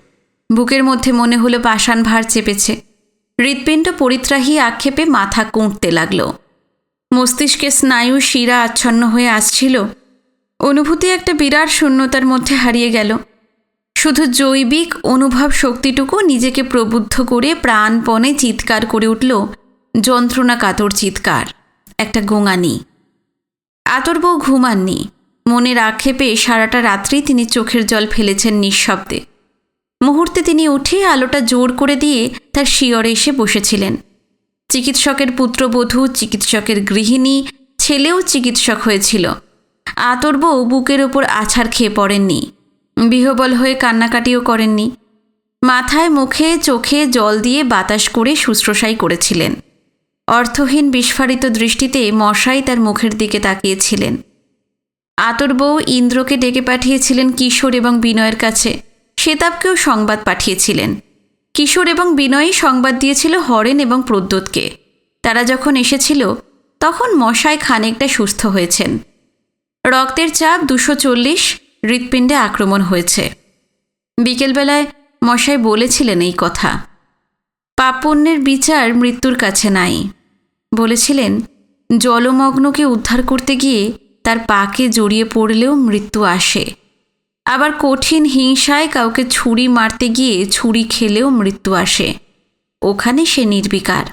বুকের মধ্যে মনে হলো পাষাণ ভার চেপেছে। হৃৎপিণ্ড পরিত্রাহী আক্ষেপে মাথা কুঁটতে লাগল। মস্তিষ্কে স্নায়ু শিরা আচ্ছন্ন হয়ে আসছিল। অনুভূতি একটা বিরাট শূন্যতার মধ্যে হারিয়ে গেল। শুধু জৈবিক অনুভব শক্তিটুকু নিজেকে প্রবুদ্ধ করে প্রাণপণে চিৎকার করে উঠল, যন্ত্রণা কাতর চিৎকার, একটা গোঙানি। আতর-বউ ঘুমাননি। মনের আক্ষেপে সারাটা রাত্রি তিনি চোখের জল ফেলেছেন নিঃশব্দে। মুহূর্তে তিনি উঠে আলোটা জোর করে দিয়ে তার শিয়রে এসে বসেছিলেন। চিকিৎসকের পুত্রবধূ, চিকিৎসকের গৃহিণী, ছেলেও চিকিৎসক হয়েছিল। আতর-বউ বুকের ওপর আছাড় খেয়ে পড়েননি, বিহবল হয়ে কান্নাকাটিও করেননি। মাথায়, মুখে, চোখে জল দিয়ে বাতাস করে শুশ্রূষাই করেছিলেন। অর্থহীন বিস্ফারিত দৃষ্টিতে মশাই তার মুখের দিকে তাকিয়েছিলেন। আতর-বউ ইন্দ্রকে ডেকে পাঠিয়েছিলেন কিশোর এবং বিনয়ের কাছে। শ্বেতাবকেও সংবাদ পাঠিয়েছিলেন। কিশোর এবং বিনয়ই সংবাদ দিয়েছিল হরেন এবং প্রদ্যোৎকে। তারা যখন এসেছিল তখন মশাই খানিকটা সুস্থ হয়েছেন। রক্তের চাপ 240, হৃৎপিণ্ডে আক্রমণ হয়েছে। বিকেলবেলায় মশাই বলেছিলেন এই কথা। পাপপুণ্যের বিচার মৃত্যুর কাছে নাই। বলেছিলেন, জলমগ্নকে উদ্ধার করতে গিয়ে তার পাকে জড়িয়ে পড়লেও মৃত্যু আসে। আবার কঠিন হিংসায় কাউকে ছুরি মারতে গিয়ে ছুরি খেলেও মৃত্যু আসে। ওখানে সে নির্বিকার।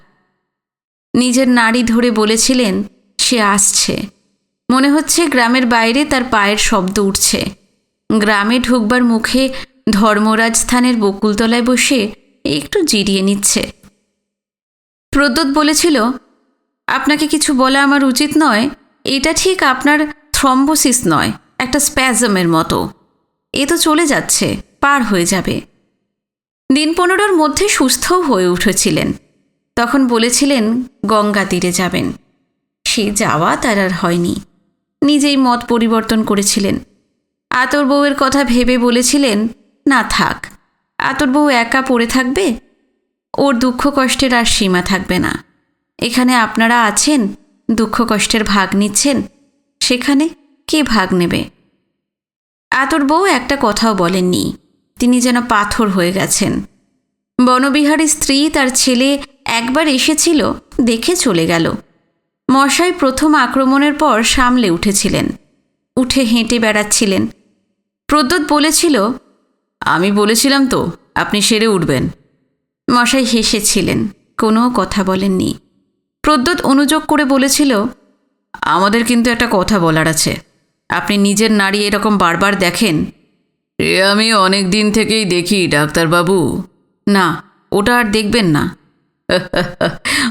নিজের নাড়ি ধরে বলেছিলেন, সে আসছে। মনে হচ্ছে গ্রামের বাইরে তার পায়ের শব্দ উঠছে। গ্রামে ঢুকবার মুখে ধর্মরাজ স্থানের বকুলতলায় বসে একটু জিরিয়ে নিচ্ছে। প্রদ্যোৎ বলেছিল, আপনাকে কিছু বলা আমার উচিত নয়। এটা ঠিক আপনার থ্রম্বোসিস নয়, একটা স্প্যাজমের মতো। এ তো চলে যাচ্ছে, পার হয়ে যাবে। দিন 15 মধ্যে সুস্থও হয়ে উঠেছিলেন। তখন বলেছিলেন গঙ্গা তীরে যাবেন। সে যাওয়া তার আর হয়নি। নিজেই মত পরিবর্তন করেছিলেন। আতর-বউয়ের কথা ভেবে বলেছিলেন, না থাক, আতর-বউ একা পড়ে থাকবে, ওর দুঃখ কষ্টের আর সীমা থাকবে না। এখানে আপনারা আছেন, দুঃখ কষ্টের ভাগ নিচ্ছেন, সেখানে কে ভাগ নেবে? আতর-বউ একটা কথাও বলেননি। তিনি যেন পাথর হয়ে গেছেন। বনবিহারীর স্ত্রী তার ছেলে একবার এসেছিল, দেখে চলে গেল। মশাই প্রথম আক্রমণের পর সামলে উঠেছিলেন, উঠে হেঁটে বেড়াচ্ছিলেন। প্রদ্যোৎ বলেছিল, আমি বলেছিলাম তো আপনি সেরে উঠবেন। মশাই হেসেছিলেন, কোনো কথা বলেননি। প্রদ্যোৎ অনুযোগ করে বলেছিল, আমাদের কিন্তু একটা কথা বলার আছে। আপনি নিজের নাড়ি এরকম বারবার দেখেন। এ আমি অনেক দিন থেকেই দেখি ডাক্তারবাবু। না, ওটা আর দেখবেন না।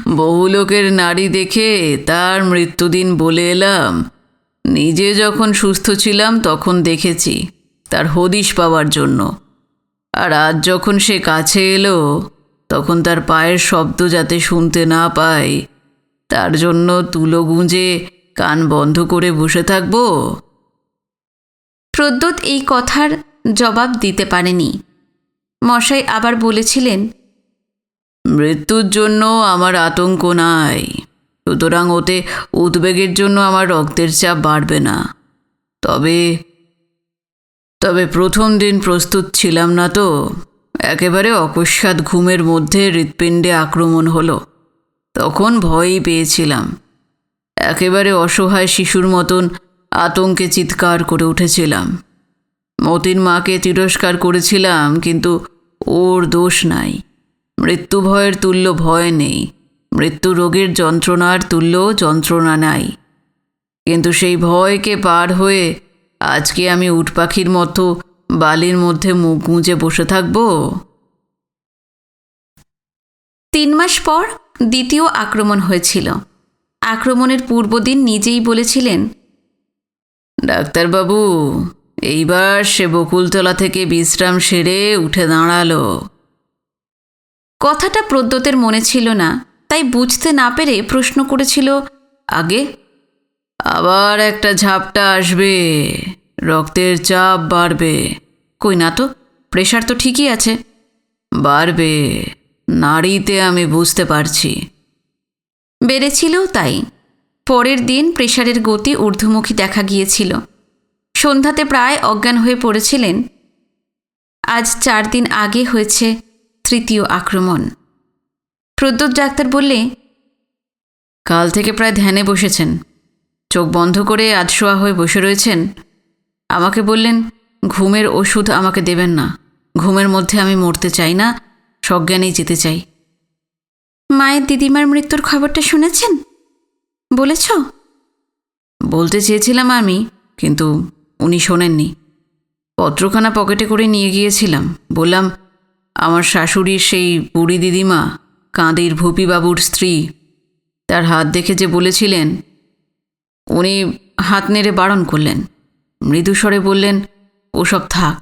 বহু লোকের নাড়ি দেখে তার মৃত্যুদিন বলে এলাম। নিজে যখন সুস্থ ছিলাম তখন দেখেছি, তার হদিশ পাওয়ার জন্য। আর আজ যখন সে কাছে এলো, তখন তার পায়ের শব্দ যাতে শুনতে না পাই, তার জন্য তুলো গুঁজে কান বন্ধ করে বসে থাকবো? প্রদ্যোৎ এই কথার জবাব দিতে পারেনি। মশাই আবার বলেছিলেন, মৃত্যুর জন্য আমার আতঙ্ক নাই, সুতরাং ওতে উদ্বেগের জন্য আমার রক্তের চাপ বাড়বে না। তবে তবে প্রথম দিন প্রস্তুত ছিলাম না তো, একেবারে অকস্মাৎ ঘুমের মধ্যে হৃৎপিণ্ডে আক্রমণ হলো। তখন ভয়ই পেয়েছিলাম, একেবারে অসহায় শিশুর মতন আতঙ্কে চিৎকার করে উঠেছিলাম। মতির মাকে তিরস্কার করেছিলাম, কিন্তু ওর দোষ নাই। মৃত্যু ভয়ের তুল্য ভয় নেই, মৃত্যু রোগের যন্ত্রণার তুল্য যন্ত্রণা নাই। কিন্তু সেই ভয়কে পার হয়ে আজকে আমি উট পাখির মতো বালির মধ্যে মুখ গুঁজে বসে থাকব? 3 মাস পর দ্বিতীয় আক্রমণ হয়েছিল। আক্রমণের পূর্বদিন নিজেই বলেছিলেন, ডাক্তারবাবু, এইবার সে বকুলতলা থেকে বিশ্রাম সেরে উঠে দাঁড়ালো। কথাটা প্রদ্যোতের মনে ছিল না, তাই বুঝতে না পেরে প্রশ্ন করেছিল, আগে আবার একটা ঝাপটা আসবে, রক্তের চাপ বাড়বে। কই না তো, প্রেশার তো ঠিকই আছে। বাড়বে, নাড়িতে আমি বুঝতে পারছি। বেড়েছিলও তাই। পরের দিন প্রেশারের গতি ঊর্ধ্বমুখী দেখা গিয়েছিল। সন্ধ্যাতে প্রায় অজ্ঞান হয়ে পড়েছিলেন। আজ 4 দিন আগে হয়েছে তৃতীয় আক্রমণ। প্রদ্যোৎ ডাক্তার বললে, কাল থেকে প্রায় ধ্যানে বসেছেন, চোখ বন্ধ করে আধশোয়া হয়ে বসে রয়েছেন। আমাকে বললেন ঘুমের ওষুধ আমাকে দেবেন না, ঘুমের মধ্যে আমি মরতে চাই না, সজ্ঞানেই যেতে চাই। মায়ের দিদিমার মৃত্যুর খবরটা শুনেছেন? বলেছ? বলতে চেয়েছিলাম আমি, কিন্তু উনি শোনেননি। পত্রখানা পকেটে করে নিয়ে গিয়েছিলাম। বললাম, আমার শাশুড়ির সেই বুড়ি দিদিমা, কাঁদির ভূপিবাবুর স্ত্রী, তার হাত দেখে যে বলেছিলেন। উনি হাত নেড়ে বারণ করলেন, মৃদুস্বরে বললেন, ওসব থাক।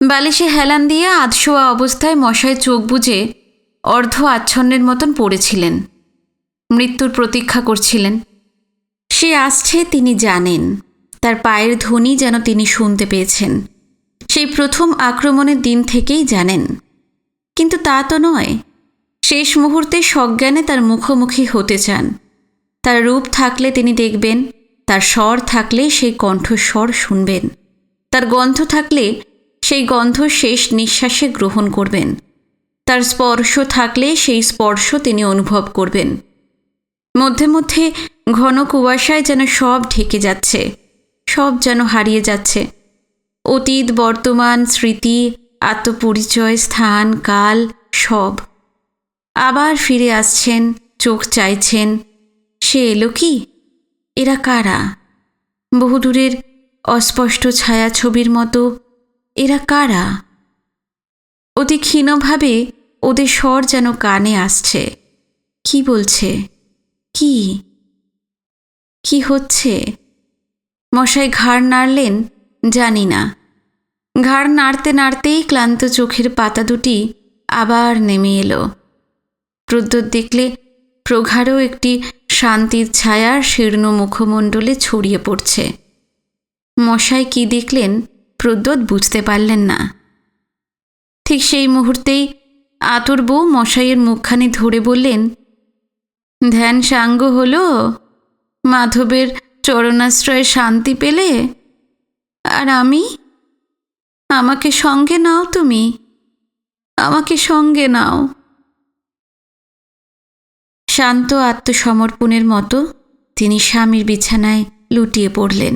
বালিশে হেলান দিয়ে আধশোয়া অবস্থায় মশায় চোখ বুজে অর্ধ আচ্ছন্নের মতন পড়েছিলেন। মৃত্যুর প্রতীক্ষা করছিলেন। সে আসছে তিনি জানেন, তার পায়ের ধ্বনি যেন তিনি শুনতে পেয়েছেন। সেই প্রথম আক্রমণের দিন থেকেই জানেন, কিন্তু তা তো নয়। শেষ মুহূর্তে সজ্ঞানে তার মুখোমুখি হতে চান। তার রূপ থাকলে তিনি দেখবেন, তার স্বর থাকলে সেই কণ্ঠস্বর শুনবেন, তার গন্ধ থাকলে সেই গন্ধ শেষ নিঃশ্বাসে গ্রহণ করবেন, তার স্পর্শ থাকলে সেই স্পর্শ তিনি অনুভব করবেন। মধ্যে মধ্যে ঘন কুয়াশায় যেন সব ঢেকে যাচ্ছে, সব যেন হারিয়ে যাচ্ছে। অতীত, বর্তমান, স্মৃতি, আত্মপরিচয়, স্থান, কাল, সব আবার ফিরে আসছেন। চোখ চাইছেন, সে এলো কি? এরা কারা? বহুদূরের অস্পষ্ট ছায়াছবির মতো এরা কারা? অতি ক্ষীণভাবে ওদের স্বর যেন কানে আসছে। কি বলছে? কি কি হচ্ছে? মশাই ঘাড় নাড়লেন, জানি না। ঘাড় নাড়তে নাড়তেই ক্লান্ত চোখের পাতা দুটি আবার নেমে এলো। প্রদ্যোৎ দেখলে প্রগাঢ় একটি শান্তির ছায়া শীর্ণ মুখমণ্ডলে ছড়িয়ে পড়ছে। মশাই কি দেখলেন প্রদ্যোৎ বুঝতে পারলেন না। ঠিক সেই মুহূর্তেই আতুর বউ মশাইয়ের মুখখানি ধরে বললেন, ধ্যান সাঙ্গ হলো? মাধবের চরণাশ্রয়ে শান্তি পেলে? আর আমি? আমাকে সঙ্গে নাও, তুমি আমাকে সঙ্গে নাও। শান্ত আত্মসমর্পণের মতো তিনি স্বামীর বিছানায় লুটিয়ে পড়লেন।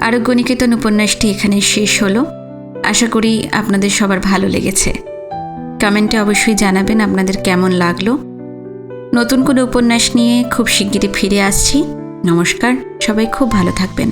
আরোগ্যনিকেতন উপন্যাসটি এখানে শেষ হলো। আশা করি আপনাদের সবার ভালো লেগেছে। কমেন্টে অবশ্যই জানাবেন আপনাদের কেমন লাগলো। নতুন কোনো উপন্যাস নিয়ে খুব শিগগিরই ফিরে আসছি। নমস্কার, সবাই খুব ভালো থাকবেন।